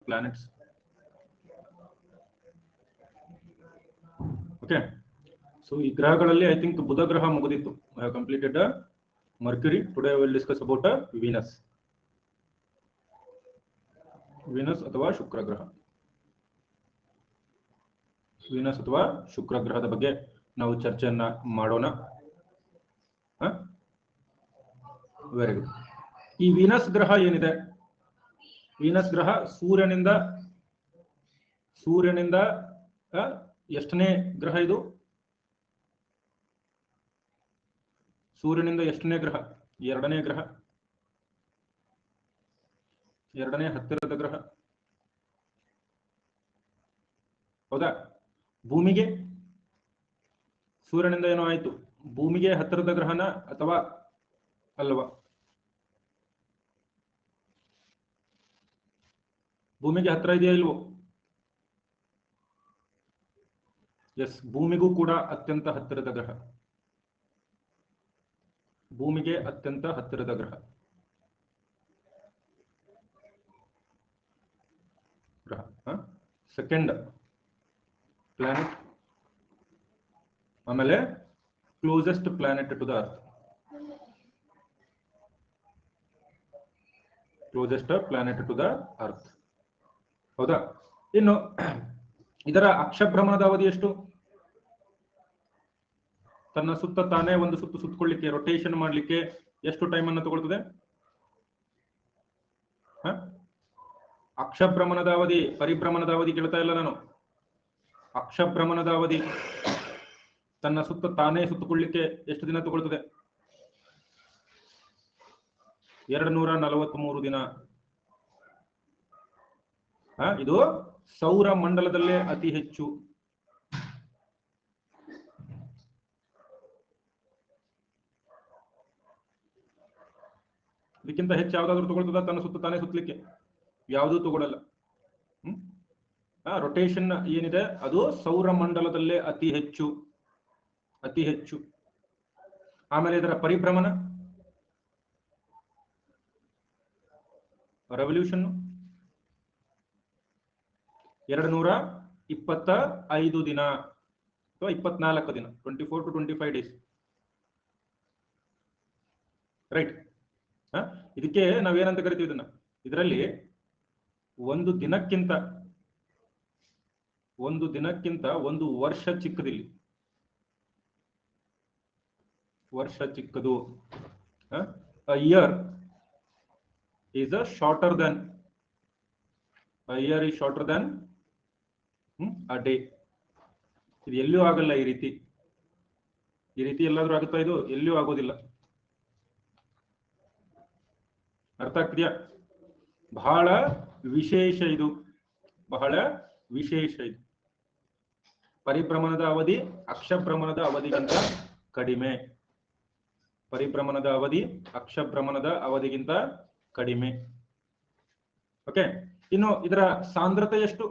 planets. Okay, so ಈ ಗ್ರಹಗಳಲ್ಲಿ I think ಬುಧ ಗ್ರಹ ಮುಗಿದಿತ್ತು. I have completed Mercury. Today I will discuss about Venus. Venus ಅಥವಾ ಶುಕ್ರ ಗ್ರಹ. Venus ಅಥವಾ ಶುಕ್ರ ಗ್ರಹದ ಬಗ್ಗೆ ನಾವು ಚರ್ಚೆಯನ್ನ ಮಾಡೋಣ. Very good. ಈ ವೀನಸ್ ಗ್ರಹ ಏನಿದೆ, ವೀನಸ್ ಗ್ರಹ ಸೂರ್ಯನಿಂದ ಎಷ್ಟನೇ ಗ್ರಹ ಇದು? ಸೂರ್ಯನಿಂದ ಎಷ್ಟನೇ ಗ್ರಹ? ಎರಡನೇ ಗ್ರಹ, ಎರಡನೇ ಹತ್ತಿರದ ಗ್ರಹ. ಹೌದಾ? ಭೂಮಿಗೆ ಸೂರ್ಯನಿಂದ ಏನೋ ಆಯ್ತು, ಭೂಮಿಗೆ ಹತ್ತಿರದ ಗ್ರಹನ ಅಥವಾ ಅಲ್ವಾ? ಭೂಮಿಗೆ ಹತ್ತಿರ ಇದೆಯಾ ಇಲ್ವೋ? ಎಸ್, ಭೂಮಿಗೂ ಕೂಡ ಅತ್ಯಂತ ಹತ್ತಿರದ ಗ್ರಹ. ಭೂಮಿಗೆ ಅತ್ಯಂತ ಹತ್ತಿರದ ಗ್ರಹ. ಸೆಕೆಂಡ್ ಪ್ಲಾನೆಟ್, ಆಮೇಲೆ closest planet to the earth. Closest planet to the earth. ಹೌದಾ? ಇನ್ನು ಇದರ ಅಕ್ಷಭ್ರಮಣದ ಅವಧಿ ಎಷ್ಟು? ತನ್ನ ಸುತ್ತ ತಾನೇ ಒಂದು ಸುತ್ತು ಸುತ್ತಕೊಳ್ಳಿಕ್ಕೆ, ರೊಟೇಷನ್ ಮಾಡಲಿಕ್ಕೆ ಎಷ್ಟು ಟೈಮ್ ಅನ್ನು ತಗೊಳ್ತದೆ? ಅಕ್ಷಭ್ರಮಣದ ಅವಧಿ, ಪರಿಭ್ರಮಣದ ಅವಧಿ ಕೇಳ್ತಾ ಇಲ್ಲ ನಾನು. ಅಕ್ಷಭ್ರಮಣದ ಅವಧಿ, ತನ್ನ ಸುತ್ತ ತಾನೇ ಸುತ್ತಕೊಳ್ಳಿಕ್ಕೆ ಎಷ್ಟು ದಿನ ತಗೊಳ್ತದೆ? 243 ದಿನ. ಇದು ಸೌರ ಮಂಡಲದಲ್ಲೇ ಅತಿ ಹೆಚ್ಚು. ಇದಕ್ಕಿಂತ ಹೆಚ್ಚು ಯಾವ್ದಾದ್ರು ತಗೊಳ್ತದ ತನ್ನ ಸುತ್ತ ತಾನೇ ಸುತ್ತಲಿಕ್ಕೆ? ಯಾವುದೂ ತಗೊಳ್ಳಲ್ಲ. ರೊಟೇಷನ್ ಏನಿದೆ ಅದು ಸೌರ ಮಂಡಲದಲ್ಲೇ ಅತಿ ಹೆಚ್ಚು, ಅತಿ ಹೆಚ್ಚು. ಆಮೇಲೆ ಇದರ ಪರಿಭ್ರಮಣ, ರೆವಲ್ಯೂಷನ್ 225 ದಿನ ಅಥವಾ 24 ದಿನ, 24 to 25 ಡೇಸ್. ರೈಟ್. ಇದಕ್ಕೆ ನಾವೇನಂತ ಕರಿತೀವಿ ಇದನ್ನ? ಇದರಲ್ಲಿ ಒಂದು ದಿನಕ್ಕಿಂತ ಒಂದು ವರ್ಷ ಚಿಕ್ಕದಿಲ್ಲಿ, ವರ್ಷ ಚಿಕ್ಕದು. A year is shorter than a day. ಇದು ಎಲ್ಲೂ ಆಗಲ್ಲ ಈ ರೀತಿ. ಎಲ್ಲಾದ್ರೂ ಆಗುತ್ತಾ? ಇದು ಎಲ್ಲೂ ಆಗೋದಿಲ್ಲ. ಅರ್ಥ ಆಗ್ತಿದ್ಯಾ? ಬಹಳ ವಿಶೇಷ ಇದು, ಬಹಳ ವಿಶೇಷ ಇದು. ಪರಿಭ್ರಮಣದ ಅವಧಿ ಅಕ್ಷಭ್ರಮಣದ ಅವಧಿಗಿಂತ ಕಡಿಮೆ. ಪರಿಭ್ರಮಣದ ಅವಧಿ ಅಕ್ಷಭ್ರಮಣದ ಅವಧಿಗಿಂತ ಕಡಿಮೆ. ಓಕೆ. ಇನ್ನು ಇದರ ಸಾಂದ್ರತೆ ಎಷ್ಟು?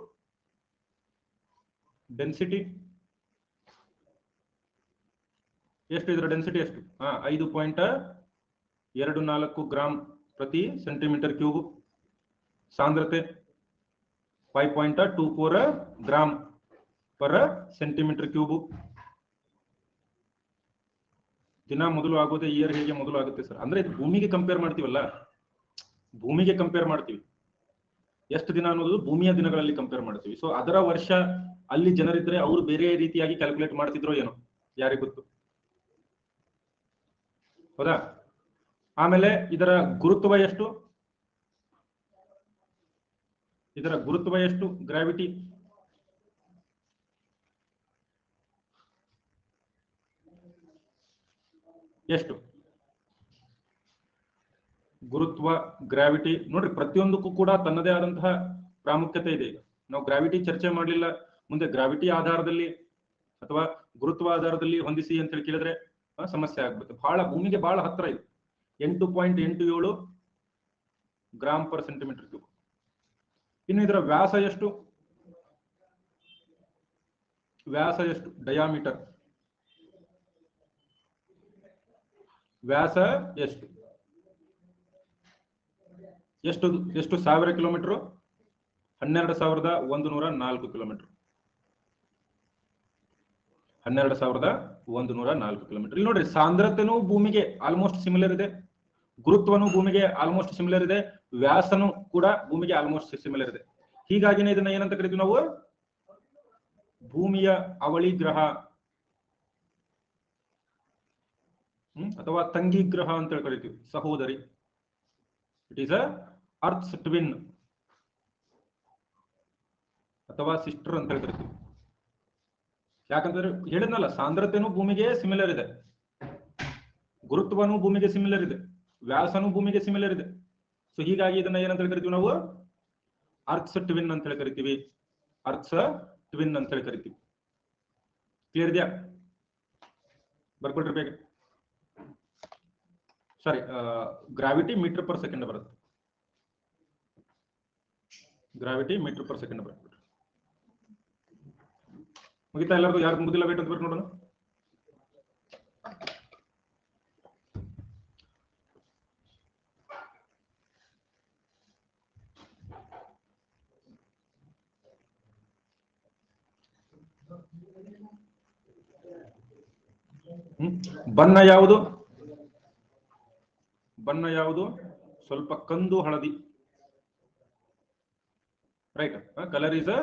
ಡೆನ್ಸಿಟಿ ಎಷ್ಟು? ಇದರ ಡೆನ್ಸಿಟಿ ಎಷ್ಟು? 5.24 ಗ್ರಾಮ್ ಪ್ರತಿ ಸೆಂಟಿಮೀಟರ್ ಕ್ಯೂಬ್. ಸಾಂದ್ರತೆ 5.24 ಗ್ರಾಮ್ ಪರ್ ಸೆಂಟಿಮೀಟರ್ ಕ್ಯೂಬ್. ದಿನ ಮೊದಲು ಆಗೋದೇ ಇಯರ್ ಹೇಗೆ ಮೊದಲು ಆಗುತ್ತೆ ಸರ್? ಅಂದ್ರೆ ಇದು ಭೂಮಿಗೆ ಕಂಪೇರ್ ಮಾಡ್ತೀವಲ್ಲ, ಭೂಮಿಗೆ ಕಂಪೇರ್ ಮಾಡ್ತೀವಿ. ಎಷ್ಟು ದಿನ ಅನ್ನೋದು ಭೂಮಿಯ ದಿನಗಳಲ್ಲಿ ಕಂಪೇರ್ ಮಾಡ್ತೀವಿ. ಸೊ ಅದರ ವರ್ಷ ಅಲ್ಲಿ ಜನರಿದ್ರೆ ಅವರು ಬೇರೆ ರೀತಿಯಾಗಿ ಕ್ಯಾಲ್ಕುಲೇಟ್ ಮಾಡ್ತಿದ್ರೋ ಏನೋ, ಯಾರಿಗೆ ಗೊತ್ತು? ಹೌದಾ? ಆಮೇಲೆ ಇದರ ಗುರುತ್ವ ಎಷ್ಟು? ಇದರ ಗುರುತ್ವ ಎಷ್ಟು? ಗ್ರಾವಿಟಿ ಎಷ್ಟು? ಗುರುತ್ವ, ಗ್ರಾವಿಟಿ ನೋಡ್ರಿ, ಪ್ರತಿಯೊಂದಕ್ಕೂ ಕೂಡ ತನ್ನದೇ ಆದಂತಹ ಪ್ರಾಮುಖ್ಯತೆ ಇದೆ. ಈಗ ನಾವು ಗ್ರಾವಿಟಿ ಚರ್ಚೆ ಮಾಡಲಿಲ್ಲ, ಮುಂದೆ ಗ್ರಾವಿಟಿ ಆಧಾರದಲ್ಲಿ ಅಥವಾ ಗುರುತ್ವ ಆಧಾರದಲ್ಲಿ ಹೊಂದಿಸಿ ಅಂತ ಹೇಳಿ ಕೇಳಿದ್ರೆ ಸಮಸ್ಯೆ ಆಗ್ಬಿಡುತ್ತೆ. ಬಹಳ ಭೂಮಿಗೆ ಬಹಳ ಹತ್ರ ಇದೆ. 8.87 ಗ್ರಾಮ್ ಪರ್ ಸೆಂಟಿಮೀಟರ್ ಕ್ಯೂಬ್. ಇನ್ನು ಇದರ ವ್ಯಾಸ ಎಷ್ಟು? ವ್ಯಾಸ ಎಷ್ಟು? ಡಯಾಮೀಟರ್ ವ್ಯಾಸ ಎಷ್ಟು? ಎಷ್ಟು 1000 ಕಿಲೋಮೀಟರ್? 12,104 ಕಿಲೋಮೀಟರ್. 12,104 ಕಿಲೋಮೀಟರ್. ಇಲ್ಲಿ ನೋಡ್ರಿ, ಸಾಂದ್ರತೆನೂ ಭೂಮಿಗೆ ಆಲ್ಮೋಸ್ಟ್ ಸಿಮಿಲರ್ ಇದೆ, ಗುರುತ್ವನು ಭೂಮಿಗೆ ಆಲ್ಮೋಸ್ಟ್ ಸಿಮಿಲರ್ ಇದೆ, ವ್ಯಾಸನು ಕೂಡ ಭೂಮಿಗೆ ಆಲ್ಮೋಸ್ಟ್ ಸಿಮಿಲರ್ ಇದೆ. ಹೀಗಾಗಿನೇ ಇದನ್ನ ಏನಂತ ಕರಿತೀವಿ ನಾವು? ಭೂಮಿಯ ಅವಳಿ ಗ್ರಹ ಅಥವಾ ತಂಗಿ ಗ್ರಹ ಅಂತ ಕರಿತೀವಿ, ಸಹೋದರಿ. It is a earth's twin ಅಥವಾ ಸಿಸ್ಟರ್ ಅಂತ ಕರಿತೀವಿ. ಯಾಕಂತಂದ್ರೆ ಹೇಳಿದ್ನಲ್ಲ, ಸಾಂದ್ರತೆನೂ ಭೂಮಿಗೆ ಸಿಮಿಲರ್ ಇದೆ, ಗುರುತ್ವನು ಭೂಮಿಗೆ ಸಿಮಿಲರ್ ಇದೆ, ವ್ಯಾಸನು ಭೂಮಿಗೆ ಸಿಮಿಲರ್ ಇದೆ. ಸೊ ಹೀಗಾಗಿ ಇದನ್ನ ಏನಂತ ಕರಿತೀವಿ ನಾವು? ಅರ್ಥ್ಸ್ ಟ್ವಿನ್ ಅಂತ ಹೇಳಿ ಕರಿತೀವಿ. ಅರ್ಥ್ಸ್ ಟ್ವಿನ್ ಅಂತ ಹೇಳಿ ಕರಿತೀವಿ. ಕ್ಲಿಯರ್ ಇದೆಯಾ? ಬರ್ಕೊಳ್ರಿ ಬೇಗ. ಸಾರಿ, ಗ್ರಾವಿಟಿ ಮೀಟರ್ ಪರ್ ಸೆಕೆಂಡ್ ಬರುತ್ತೆ. ಗ್ರಾವಿಟಿ ಮೀಟರ್ ಪರ್ ಸೆಕೆಂಡ್ ಬರುತ್ತೆ. ಮುಗಿತಾ ಎಲ್ಲರಿಗೂ? ಯಾರು ಮುಗಿದಿಲ್ಲ ವೇಟ್ ಅಂತ ಬರ್ರಿ ನೋಡೋಣ. ಬಣ್ಣ ಯಾವುದು? ಬಣ್ಣ ಯಾವುದು? ಸ್ವಲ್ಪ ಕಂದು ಹಳದಿ. Right. Colour is a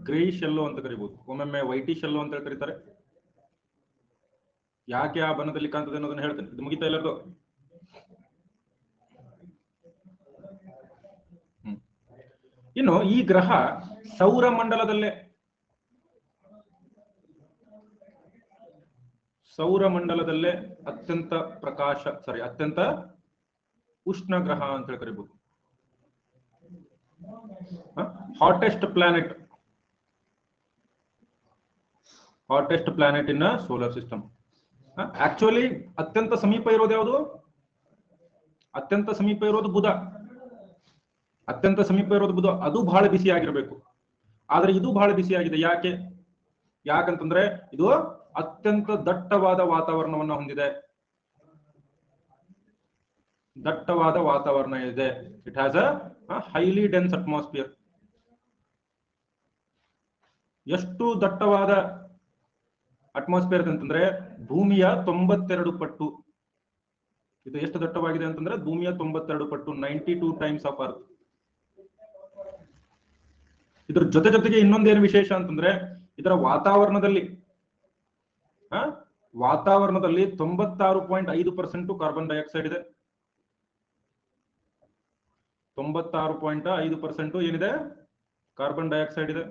greyish yellow ಅಂತ ಕರಿಬಹುದು, ಒಮ್ಮೊಮ್ಮೆ ವೈಟಿಶ್ ಯೆಲ್ಲೋ ಅಂತ ಕರೀತಾರೆ. ಯಾಕೆ ಆ ಬಣ್ಣದಲ್ಲಿ ಕಾಣ್ತದೆ ಅನ್ನೋದನ್ನ ಹೇಳ್ತೇನೆ. ಇದು ಮುಗಿತಾ ಎಲ್ಲರದು? ಇನ್ನು ಈ ಗ್ರಹ ಸೌರಮಂಡಲದಲ್ಲೇ ಅತ್ಯಂತ ಅತ್ಯಂತ ಉಷ್ಣ ಗ್ರಹ ಅಂತ ಹೇಳಿ ಕರಿಬಹುದು. ಹಾಟೆಸ್ಟ್ ಪ್ಲಾನೆಟ್ ಇನ್ ಸೋಲಾರ್ ಸಿಸ್ಟಮ್. ಆಕ್ಚುಲಿ ಅತ್ಯಂತ ಸಮೀಪ ಇರೋದು ಯಾವುದು? ಅತ್ಯಂತ ಸಮೀಪ ಇರೋದು ಬುಧ. ಅದು ಬಹಳ ಬಿಸಿ ಆಗಿರಬೇಕು. ಆದ್ರೆ ಇದು ಬಹಳ ಬಿಸಿ ಆಗಿದೆ. ಯಾಕಂತಂದ್ರೆ ಇದು ಅತ್ಯಂತ ದಟ್ಟವಾದ ವಾತಾವರಣವನ್ನ ಹೊಂದಿದೆ. ದಟ್ಟವಾದ ವಾತಾವರಣ ಇದೆ. It has a highly dense atmosphere. ಎಷ್ಟು ದಟ್ಟವಾದ ಅಟ್ಮಾಸ್ಫಿಯರ್ ಅಂತಂದ್ರೆ ಭೂಮಿಯ 92 ಪಟ್ಟು. ಇದು ಎಷ್ಟು ದಟ್ಟವಾಗಿದೆ ಅಂತಂದ್ರೆ ಭೂಮಿಯ 92 ಪಟ್ಟು, 92 ಟೈಮ್ಸ್ ಆಫ್ ಅರ್ತ್. ಇದ್ರ ಜೊತೆಗೆ ಇನ್ನೊಂದೇನು ವಿಶೇಷ ಅಂತಂದ್ರೆ ಇದರ ವಾತಾವರಣದಲ್ಲಿ 96.5% ಕಾರ್ಬನ್ ಡೈಆಕ್ಸೈಡ್ ಇದೆ. 96.5% ಏನಿದೆ? ಕಾರ್ಬನ್ ಡೈಆಕ್ಸೈಡ್ ಇದೆ.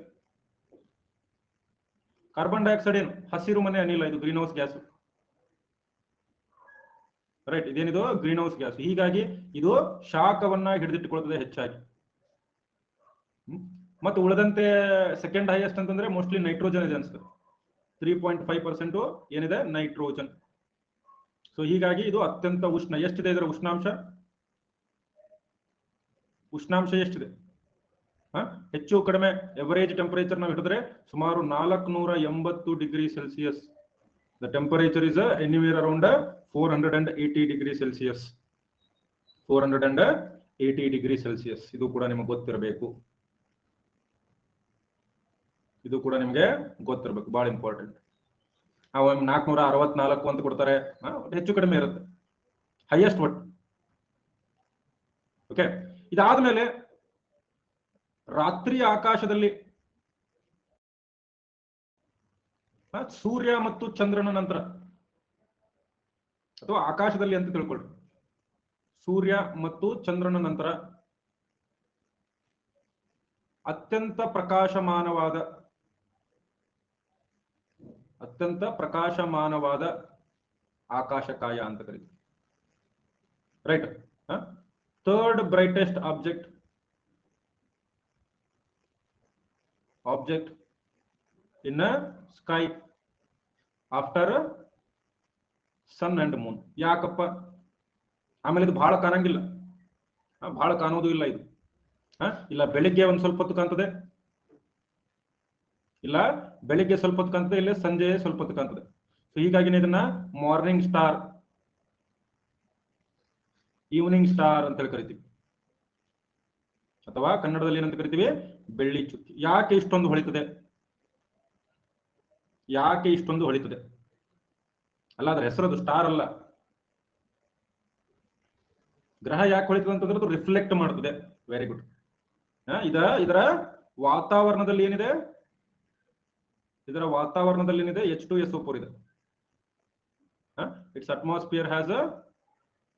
ಕಾರ್ಬನ್ ಡೈಆಕ್ಸೈಡ್ ಏನು? ಹಸಿರು ಮನೆ ಅನಿಲ. ಇದು ಗ್ರೀನ್ ಹೌಸ್ ಗ್ಯಾಸ್. ರೈಟ್. ಇದೇನಿದು? Green house gas. ಹೀಗಾಗಿ ಇದು ಶಾಖವನ್ನ ಹಿಡಿದಿಟ್ಟುಕೊಳ್ಳುತ್ತದೆ ಹೆಚ್ಚಾಗಿ. ಮತ್ತು ಉಳಿದಂತೆ ಸೆಕೆಂಡ್ ಹೈಯೆಸ್ಟ್ ಅಂತಂದ್ರೆ ಮೋಸ್ಟ್ಲಿ ನೈಟ್ರೋಜನ್ ಇದೆ ಅನ್ಸುತ್ತೆ. 3.5% ಏನಿದೆ? ನೈಟ್ರೋಜನ್. ಸೊ ಹೀಗಾಗಿ ಇದು ಅತ್ಯಂತ ಉಷ್ಣ. ಎಷ್ಟಿದೆ ಇದರ ಉಷ್ಣಾಂಶ? ಎಷ್ಟಿದೆ? ಹೆಚ್ಚು ಕಡಿಮೆ ಎವರೇಜ್ ಟೆಂಪರೇಚರ್ ನಾವು ಹಿಡಿದ್ರೆ ಸುಮಾರು 480 degree Celsius. The temperature is anywhere around 480 degree Celsius. 480 degree Celsius. ಇದು ಕೂಡ ನಿಮಗೆ ಗೊತ್ತಿರಬೇಕು. ಬಹಳ ಇಂಪಾರ್ಟೆಂಟ್. 464 ಅಂತ ಕೊಡ್ತಾರೆ, ಹೆಚ್ಚು ಕಡಿಮೆ ಇರುತ್ತೆ. ಹೈಯೆಸ್ಟ್ ಒಟ್ಟು. ಓಕೆ. ಇದಾದ್ಮೇಲೆ ರಾತ್ರಿ ಆಕಾಶದಲ್ಲಿ ಸೂರ್ಯ ಮತ್ತು ಚಂದ್ರನ ನಂತರ, ಅಥವಾ ಆಕಾಶದಲ್ಲಿ ಅಂತ ತಿಳ್ಕೊಳ್ಳಿ, ಸೂರ್ಯ ಮತ್ತು ಚಂದ್ರನ ನಂತರ ಅತ್ಯಂತ ಪ್ರಕಾಶಮಾನವಾದ ಆಕಾಶಕಾಯ ಅಂತ ಕರೀತೀವಿ. Right. Third brightest object in sky after sun and moon. ಯಾಕಪ್ಪ? ಆಮೇಲೆ ಇದು ಬಹಳ ಕಾಣಂಗಿಲ್ಲ, ಬಹಳ ಕಾಣೋದು ಇಲ್ಲ. ಇದು ಇಲ್ಲ ಬೆಳಿಗ್ಗೆ ಒಂದ್ ಸ್ವಲ್ಪ ಹೊತ್ತು ಕಾಣ್ತದೆ, ಇಲ್ಲ ಬೆಳಿಗ್ಗೆ ಸ್ವಲ್ಪ ಹೊತ್ತು ಕಾಣ್ತದೆ, ಇಲ್ಲ ಸಂಜೆ ಸ್ವಲ್ಪ ಹೊತ್ತು ಕಾಣ್ತದೆ. ಸೊ ಹೀಗಾಗಿನೇ ಇದನ್ನ ಮಾರ್ನಿಂಗ್ ಸ್ಟಾರ್, ಈವ್ನಿಂಗ್ ಸ್ಟಾರ್ ಅಂತ ಹೇಳಿ ಕರಿತೀವಿ. ಅಥವಾ ಕನ್ನಡದಲ್ಲಿ ಏನಂತ ಕರಿತೀವಿ ಬೆಳ್ಳಿ ಚುಕ್ಕಿ. ಯಾಕೆ ಇಷ್ಟೊಂದು ಹೊಳಿತದೆ? ಯಾಕೆ ಇಷ್ಟೊಂದು ಹೊಳಿತದೆ? ಅಲ್ಲ, ಅದ್ರ ಹೆಸರದು ಸ್ಟಾರ್ ಅಲ್ಲ. ಗ್ರಹ ಯಾಕೆ ಹೊಳಿತದೆ ಅಂತಂದ್ರೆ ಅದು ರಿಫ್ಲೆಕ್ಟ್ ಮಾಡ್ತದೆ. Very good. ಇದರ ವಾತಾವರಣದಲ್ಲಿ ಏನಿದೆ? ಇದರ ವಾತಾವರಣದಲ್ಲಿ ಏನಿದೆ? H2SO4 ಇದೆ. Its atmosphere has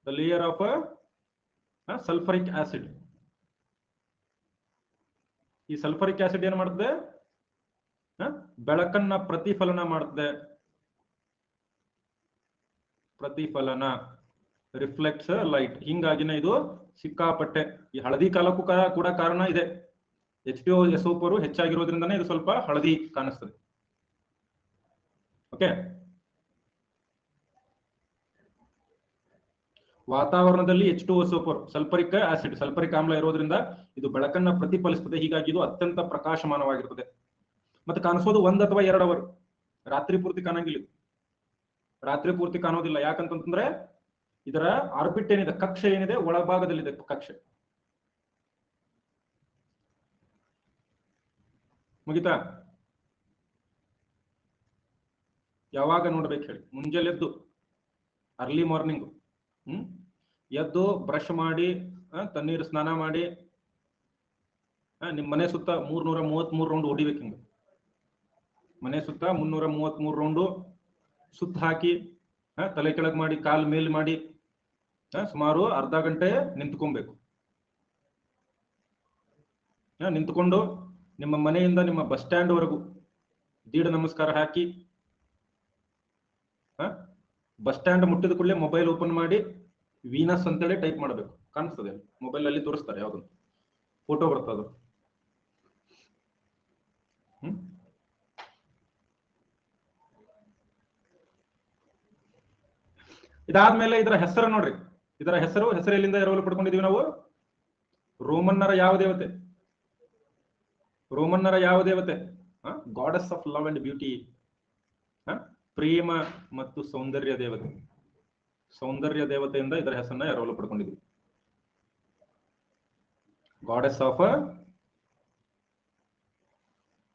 the layer of sulfuric acid. ಈ ಸಲ್ಫರಿಕ್ ಆಸಿಡ್ ಏನ್ ಮಾಡ್ತದೆ? ಬೆಳಕನ್ನ ಪ್ರತಿಫಲನ ಮಾಡ್ತದೆ. ಪ್ರತಿಫಲನ, ರಿಫ್ಲೆಕ್ಟ್ಸ್ ಲೈಟ್. ಹಿಂಗಾಗಿನೇ ಇದು ಸಿಕ್ಕಾಪಟ್ಟೆ ಈ ಹಳದಿ ಕಾಲಕ್ಕೂ ಕೂಡ ಕಾರಣ ಇದೆ. H2SO4 ಹೆಚ್ಚಾಗಿರೋದ್ರಿಂದನೇ ಇದು ಸ್ವಲ್ಪ ಹಳದಿ ಕಾಣಿಸ್ತದೆ. ಓಕೆ, ವಾತಾವರಣದಲ್ಲಿ H2SO4 ಸಲ್ಫರಿಕ್ ಆಸಿಡ್, ಸಲ್ಫರಿಕ್ ಆಮ್ಲ ಇರೋದ್ರಿಂದ ಇದು ಬೆಳಕನ್ನ ಪ್ರತಿಫಲಿಸುತ್ತದೆ. ಹೀಗಾಗಿ ಇದು ಅತ್ಯಂತ ಪ್ರಕಾಶಮಾನವಾಗಿರ್ತದೆ. ಮತ್ತೆ ಕಾಣಿಸೋದು 1 ಅಥವಾ 2 ಅವರ್, ರಾತ್ರಿ ಪೂರ್ತಿ ಕಾಣಂಗಿಲ್ಲ. ರಾತ್ರಿ ಪೂರ್ತಿ ಕಾಣೋದಿಲ್ಲ. ಯಾಕಂತಂದ್ರೆ ಇದರ ಆರ್ಬಿಟ್ ಏನಿದೆ, ಕಕ್ಷೆ ಏನಿದೆ, ಒಳಭಾಗದಲ್ಲಿದೆ ಕಕ್ಷೆ. ಮುಗಿತಾ? ಯಾವಾಗ ನೋಡ್ಬೇಕು ಹೇಳಿ? ಮುಂಜಾನೆ ಎದ್ದು ಅರ್ಲಿ ಮಾರ್ನಿಂಗ್ ಎದ್ದು ಬ್ರಷ್ ಮಾಡಿ ತಣ್ಣೀರು ಸ್ನಾನ ಮಾಡಿ ನಿಮ್ ಮನೆ ಸುತ್ತ 333 ರೌಂಡ್ ಹೊಡಿಬೇಕು. ಹಿಂಗ ಮನೆ ಸುತ್ತ 333 ರೌಂಡು ಸುತ್ತ ಹಾಕಿ ತಲೆ ಕೆಳಗ್ ಮಾಡಿ ಕಾಲ್ ಮೇಲ್ ಮಾಡಿ ಸುಮಾರು ಅರ್ಧ ಗಂಟೆ ನಿಂತ್ಕೊಬೇಕು. ನಿಂತ್ಕೊಂಡು ನಿಮ್ಮ ಮನೆಯಿಂದ ನಿಮ್ಮ ಬಸ್ ಸ್ಟ್ಯಾಂಡ್ ವರೆಗೂ ದೀಡ ನಮಸ್ಕಾರ ಹಾಕಿ ಬಸ್ ಸ್ಟ್ಯಾಂಡ್ ಮುಟ್ಟಿದ ಕೂಡಲೇ ಮೊಬೈಲ್ ಓಪನ್ ಮಾಡಿ ವೀನಸ್ ಅಂತೇಳಿ ಟೈಪ್ ಮಾಡಬೇಕು. ಕಾಣಿಸ್ತದೆ ಮೊಬೈಲ್ ಅಲ್ಲಿ, ತೋರಿಸ್ತಾರೆ, ಯಾವ್ದೊಂದು ಫೋಟೋ ಬರ್ತದ. ಇದಾದ್ಮೇಲೆ ಇದರ ಹೆಸರು ನೋಡ್ರಿ. ಇದರ ಹೆಸರು ಎಲ್ಲಿಂದ ಎರವಲು ಪಡ್ಕೊಂಡಿದೀವಿ ನಾವು? ರೋಮನ್ನರ ಯಾವ ದೇವತೆ? ರೋಮನ್ನರ ಯಾವ ದೇವತೆ? Goddess of love and beauty, ಪ್ರೇಮ ಮತ್ತು ಸೌಂದರ್ಯ ದೇವತೆ. ಸೌಂದರ್ಯ ದೇವತೆಯಿಂದ ಇದರ ಹೆಸರನ್ನ ಎರವಲು ಪಡ್ಕೊಂಡಿದ್ವಿ. Goddess of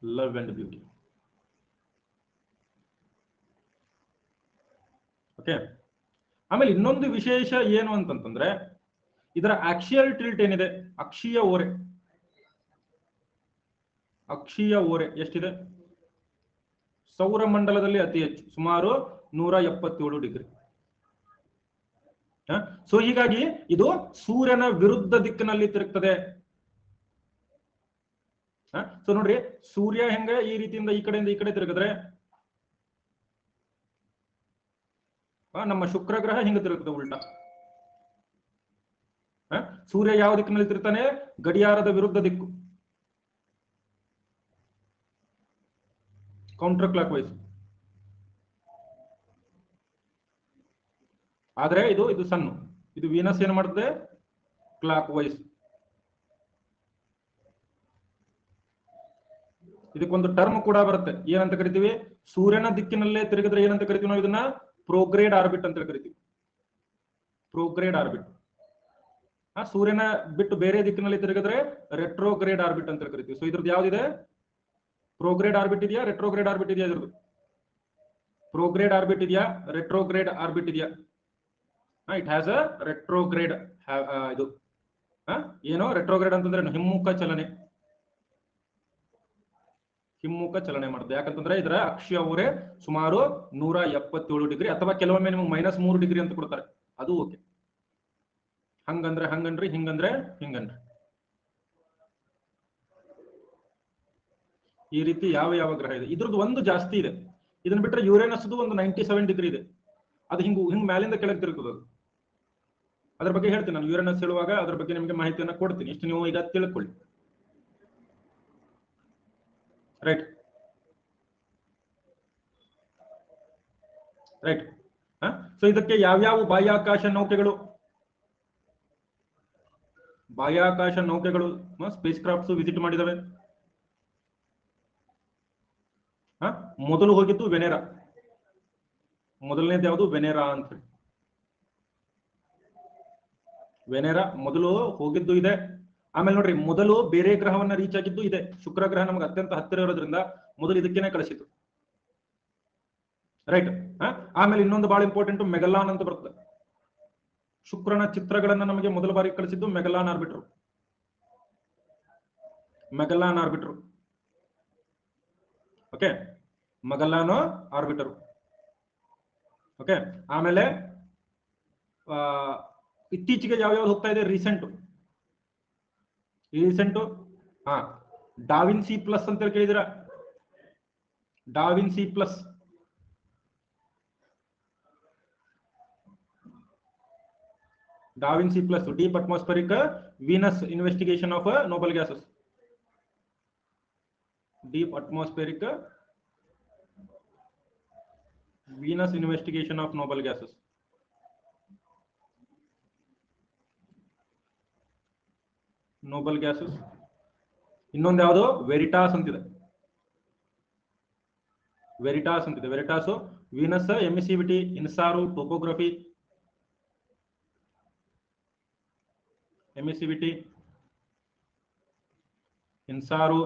love and beauty. Okay, ಆಮೇಲೆ ಇನ್ನೊಂದು ವಿಶೇಷ ಏನು ಅಂತಂತಂದ್ರೆ ಇದರ ಆಕ್ಸಿಯಲ್ ಟಿಲ್ಟ್ ಏನಿದೆ, ಅಕ್ಷೀಯ ಓರೆ. ಅಕ್ಷೀಯ ಓರೆ ಎಷ್ಟಿದೆ? ಸೌರಮಂಡಲದಲ್ಲಿ ಅತಿ ಹೆಚ್ಚು, ಸುಮಾರು 177 ಡಿಗ್ರಿ. ಸೊ ಹೀಗಾಗಿ ಇದು ಸೂರ್ಯನ ವಿರುದ್ಧ ದಿಕ್ಕಿನಲ್ಲಿ ತಿರುಗ್ತದೆ. ಸೊ ನೋಡ್ರಿ, ಸೂರ್ಯ ಹೆಂಗ ಈ ರೀತಿಯಿಂದ ಈ ಕಡೆಯಿಂದ ಈ ಕಡೆ ತಿರುಗಿದ್ರೆ ನಮ್ಮ ಶುಕ್ರ ಗ್ರಹ ಹಿಂಗ ತಿರುಗ್ತದೆ ಉಲ್ಟಾ. ಸೂರ್ಯ ಯಾವ ದಿಕ್ಕಿನಲ್ಲಿ ತಿರುಗ್ತಾನೆ? ಗಡಿಯಾರದ ವಿರುದ್ಧ ದಿಕ್ಕು, ಕೌಂಟರ್ ಕ್ಲಾಕ್ ವೈಸ್. ಆದ್ರೆ ಇದು ಸಣ್ಣ, ಇದು ವೀನಸ್ ಏನ್ ಮಾಡ್ತದೆ? Clock wise. ಇದಕ್ಕೊಂದು ಟರ್ಮ್ ಕೂಡ ಬರುತ್ತೆ, ಏನಂತ ಕರಿತೀವಿ? ಸೂರ್ಯನ ದಿಕ್ಕಿನಲ್ಲೇ ತಿರುಗಿದ್ರೆ ಏನಂತ ಕರಿತೀವಿ ನಾವು? ಇದನ್ನ ಪ್ರೋಗ್ರೇಡ್ ಆರ್ಬಿಟ್ ಅಂತ ಕರಿತೀವಿ. ಪ್ರೋಗ್ರೇಡ್ ಆರ್ಬಿಟ್. ಸೂರ್ಯನ ಬಿಟ್ಟು ಬೇರೆ ದಿಕ್ಕಿನಲ್ಲಿ ತಿರುಗಿದ್ರೆ ರೆಟ್ರೋಗ್ರೇಡ್ ಆರ್ಬಿಟ್ ಅಂತ ಕರಿತೀವಿ. ಸೊ ಇದ್ರದ್ದು ಯಾವ್ದಿದೆ? ಪ್ರೋಗ್ರೇಡ್ ಆರ್ಬಿಟ್ ಇದೆಯಾ, ರೆಟ್ರೋಗ್ರೇಡ್ ಆರ್ಬಿಟ್ ಇದೆಯಾ? ಇದ್ರದ್ದು ಪ್ರೋಗ್ರೇಡ್ ಆರ್ಬಿಟ್ ಇದೆಯಾ, ರೆಟ್ರೋಗ್ರೇಡ್ ಆರ್ಬಿಟ್ ಇದೆಯಾ? It has a retrograde. ಇದು ಏನೋ ರೆಟ್ರೋಗ್ರೇಡ್ ಅಂತಂದ್ರೆ ಹಿಮ್ಮುಖ ಚಲನೆ. ಹಿಮ್ಮುಖ ಚಲನೆ ಮಾಡುತ್ತೆ. ಯಾಕಂತಂದ್ರೆ ಇದರ ಅಕ್ಷೀಯ ಓರೆ ಸುಮಾರು 177 ಡಿಗ್ರಿ, ಅಥವಾ ಕೆಲವೊಮ್ಮೆ ನಿಮಗೆ -3 ಡಿಗ್ರಿ ಅಂತ ಕೊಡ್ತಾರೆ, ಅದು ಓಕೆ. ಹಂಗಂದ್ರೆ ಹಂಗನ್ರಿ, ಹಿಂಗಂದ್ರೆ ಹಿಂಗನ್ರಿ. ಈ ರೀತಿ ಯಾವ ಗ್ರಹ ಇದೆ? ಇದ್ರದ್ದು ಒಂದು ಜಾಸ್ತಿ ಇದೆ. ಇದನ್ನ ಬಿಟ್ರೆ ಯುರೇನಸ್ ಒಂದು 97 ಡಿಗ್ರಿ ಇದೆ. ಅದು ಹಿಂಗ್ ಮ್ಯಾಲಿಂದ ಕೆಳಗೆ ತಿರುಗ್ತದೆ. ಅದ್ರ ಬಗ್ಗೆ ಹೇಳ್ತೀನಿ ನಾನು. ಯುರೇನಸ್ ಹೇಳುವಾಗ ಅದ್ರ ಬಗ್ಗೆ ನಿಮಗೆ ಮಾಹಿತಿಯನ್ನ ಕೊಡ್ತೀನಿ. ಇಷ್ಟು ನೀವು ಈಗ ತಿಳ್ಕೊಳ್ಳಿ. Right right. ಸೊ ಇದಕ್ಕೆ ಯಾವ್ಯಾವ ಬಾಹ್ಯಾಕಾಶ ನೌಕೆಗಳು ಸ್ಪೇಸ್ ಕ್ರಾಫ್ಟ್ಸ್ ವಿಸಿಟ್ ಮಾಡಿದವೆ? ಮೊದಲು ಹೋಗಿದ್ದು ವೆನೆರಾ. ಮೊದಲನೇದು ಯಾವುದು? ವೆನೆರಾ ಅಂತ ಹೇಳಿ. ವೆನೆರಾ ಮೊದಲು ಹೋಗಿದ್ದು ಇದೆ. ಆಮೇಲೆ ನೋಡ್ರಿ, ಮೊದಲು ಬೇರೆ ಗ್ರಹವನ್ನ ರೀಚ್ ಆಗಿದ್ದು ಇದೆ. ಶುಕ್ರ ಗ್ರಹ ನಮ್ಗೆ ಅತ್ಯಂತ ಹತ್ತಿರ ಇರೋದ್ರಿಂದ ಮೊದಲು ಇದಕ್ಕೇನೆ ಕಳಿಸಿತು, ರೈಟ್. ಆಮೇಲೆ ಇನ್ನೊಂದು ಬಹಳ ಇಂಪಾರ್ಟೆಂಟ್, ಮೆಗಲಾನ್ ಅಂತ ಬರ್ತದೆ. ಶುಕ್ರನ ಚಿತ್ರಗಳನ್ನ ನಮಗೆ ಮೊದಲ ಬಾರಿ ಕಳಿಸಿದ್ದು Magellan orbiter. Magellan orbiter, okay, Magellan orbiter. Okay, ಆಮೇಲೆ ಇತ್ತೀಚೆಗೆ ಯಾವ್ಯಾವ್ದು ಹೋಗ್ತಾ ಇದೆ ರೀಸೆಂಟ್, ಹಾ, ಡಾವಿನ್ಸಿ ಪ್ಲಸ್ ಅಂತ ಹೇಳಿ ಕೇಳಿದಿರ? DaVinci plus, DaVinci plus, deep atmospheric Venus investigation of noble gases. Deep atmospheric Venus investigation of noble gases. Noble gases. ಇನ್ನೊಂದು ಯಾವುದು ವೆರಿಟಾಸ್ ಅಂತಿದೆ. ವೆರಿಟಾಸ್ ಅಂತಿದೆ. Veritas, Venus, emissivity, InSAR, topography, emissivity, InSAR,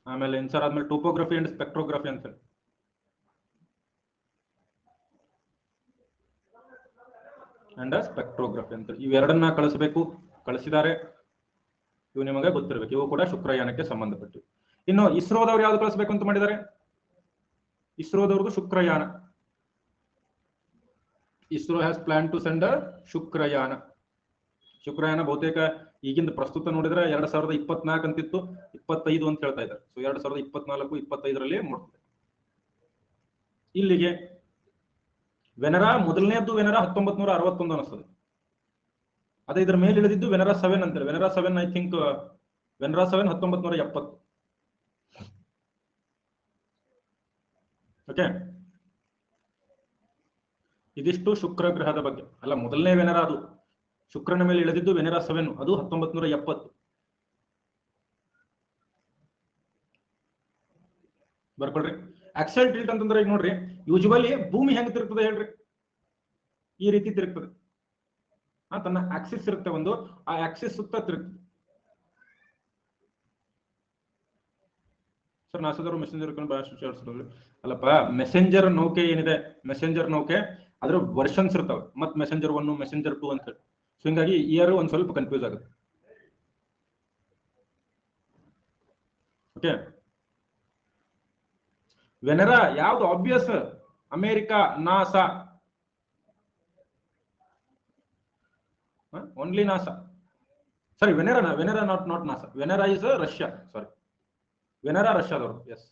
ಆಮೇಲೆ InSAR ಆದ್ಮೇಲೆ topography and spectrography ಅಂತ ಹೇಳಿ. And spectrography ಅಂತ ಇವೆರಡನ್ನ ಕಳಿಸಬೇಕು, ಕಳಿಸಿದ್ದಾರೆ. ಇವು ನಿಮಗೆ ಗೊತ್ತಿರಬೇಕು, ಇವು ಕೂಡ ಶುಕ್ರಯಾನಕ್ಕೆ ಸಂಬಂಧಪಟ್ಟಿವೆ. ಇನ್ನು ಇಸ್ರೋದವ್ರು ಯಾವ್ದು ಕಳಿಸ್ಬೇಕು ಅಂತ ಮಾಡಿದ್ದಾರೆ? ಇಸ್ರೋದವ್ರದ್ದು Shukrayaan. ISRO has plan to send Shukrayaan. Shukrayaan ಬಹುತೇಕ ಈಗಿಂದ ಪ್ರಸ್ತುತ ನೋಡಿದ್ರೆ 2024 ಅಂತಿತ್ತು, 25 ಅಂತ ಹೇಳ್ತಾ ಇದ್ದಾರೆ. ಸೊ 2024-25ರಲ್ಲಿ ಮೂಡ್ತದೆ. ಇಲ್ಲಿಗೆ ವೆನರಾ ಮೊದಲನೇದ್ದು ವೆನರಾ 1961 ಅನಿಸ್ತದೆ. ಅದೇ ಇದ್ರ ಮೇಲೆ ಇಳಿದಿದ್ದು ವೆನರಾ 7 ಅಂತೇಳಿ. ವೆನರಾ 7 ಐ ಥಿಂಕ್ ವೆನರಾ 7 1970. ಓಕೆ, ಇದಿಷ್ಟು ಶುಕ್ರ ಗ್ರಹದ ಬಗ್ಗೆ. ಅಲ್ಲ, ಮೊದಲನೇ ವೆನರಾ ಅದು ಶುಕ್ರನ ಮೇಲೆ ಇಳಿದಿದ್ದು ವೆನರಾ 7, ಅದು 1970. ಬರ್ಕೊಳ್ರಿ. ಆಕ್ಸೆಲ್ ಟಿಲ್ಟ್ ಅಂತಂದ್ರೆ ಈಗ ನೋಡ್ರಿ, ಯೂಶುವಲಿ ಭೂಮಿ ಹೆಂಗ್ ತಿರುಗ್ತದೆ ಹೇಳ್ರಿ? ಈ ರೀತಿ ತಿರುಗ್ತದೆ. ತನ್ನ ಆಕ್ಸಿಸ್ ಇರುತ್ತೆ ಒಂದು, ಆ ಆಕ್ಸಿಸ್ ಸುತ್ತ ತಿರುಗ್ತದೆ. ಸರ್ ನಾಸಾದವರು ಮೆಸೆಂಜರ್ ಅಲ್ಲಪ್ಪ, ಮೆಸೆಂಜರ್ ನೌಕೆ ಏನಿದೆ, ಮೆಸೆಂಜರ್ ನೌಕೆ ಅದ್ರ ವರ್ಷನ್ಸ್ ಇರ್ತಾವೆ. ಮತ್ ಮೆಸೆಂಜರ್ 1, ಮೆಸೆಂಜರ್ 2 ಅಂತ ಹೇಳಿ. ಸೊ ಹಿಂಗಾಗಿ ಇಯರ್ ಒಂದ್ ಸ್ವಲ್ಪ ಕನ್ಫ್ಯೂಸ್ ಆಗುತ್ತೆ. ಓಕೆ, ವೆನರಾ ಯಾವ್ದು obvious? America, NASA, only NASA. Sorry, Venera not NASA. Venera is Russia. Sorry, Venera ರಷ್ಯಾದವರು. ಎಸ್,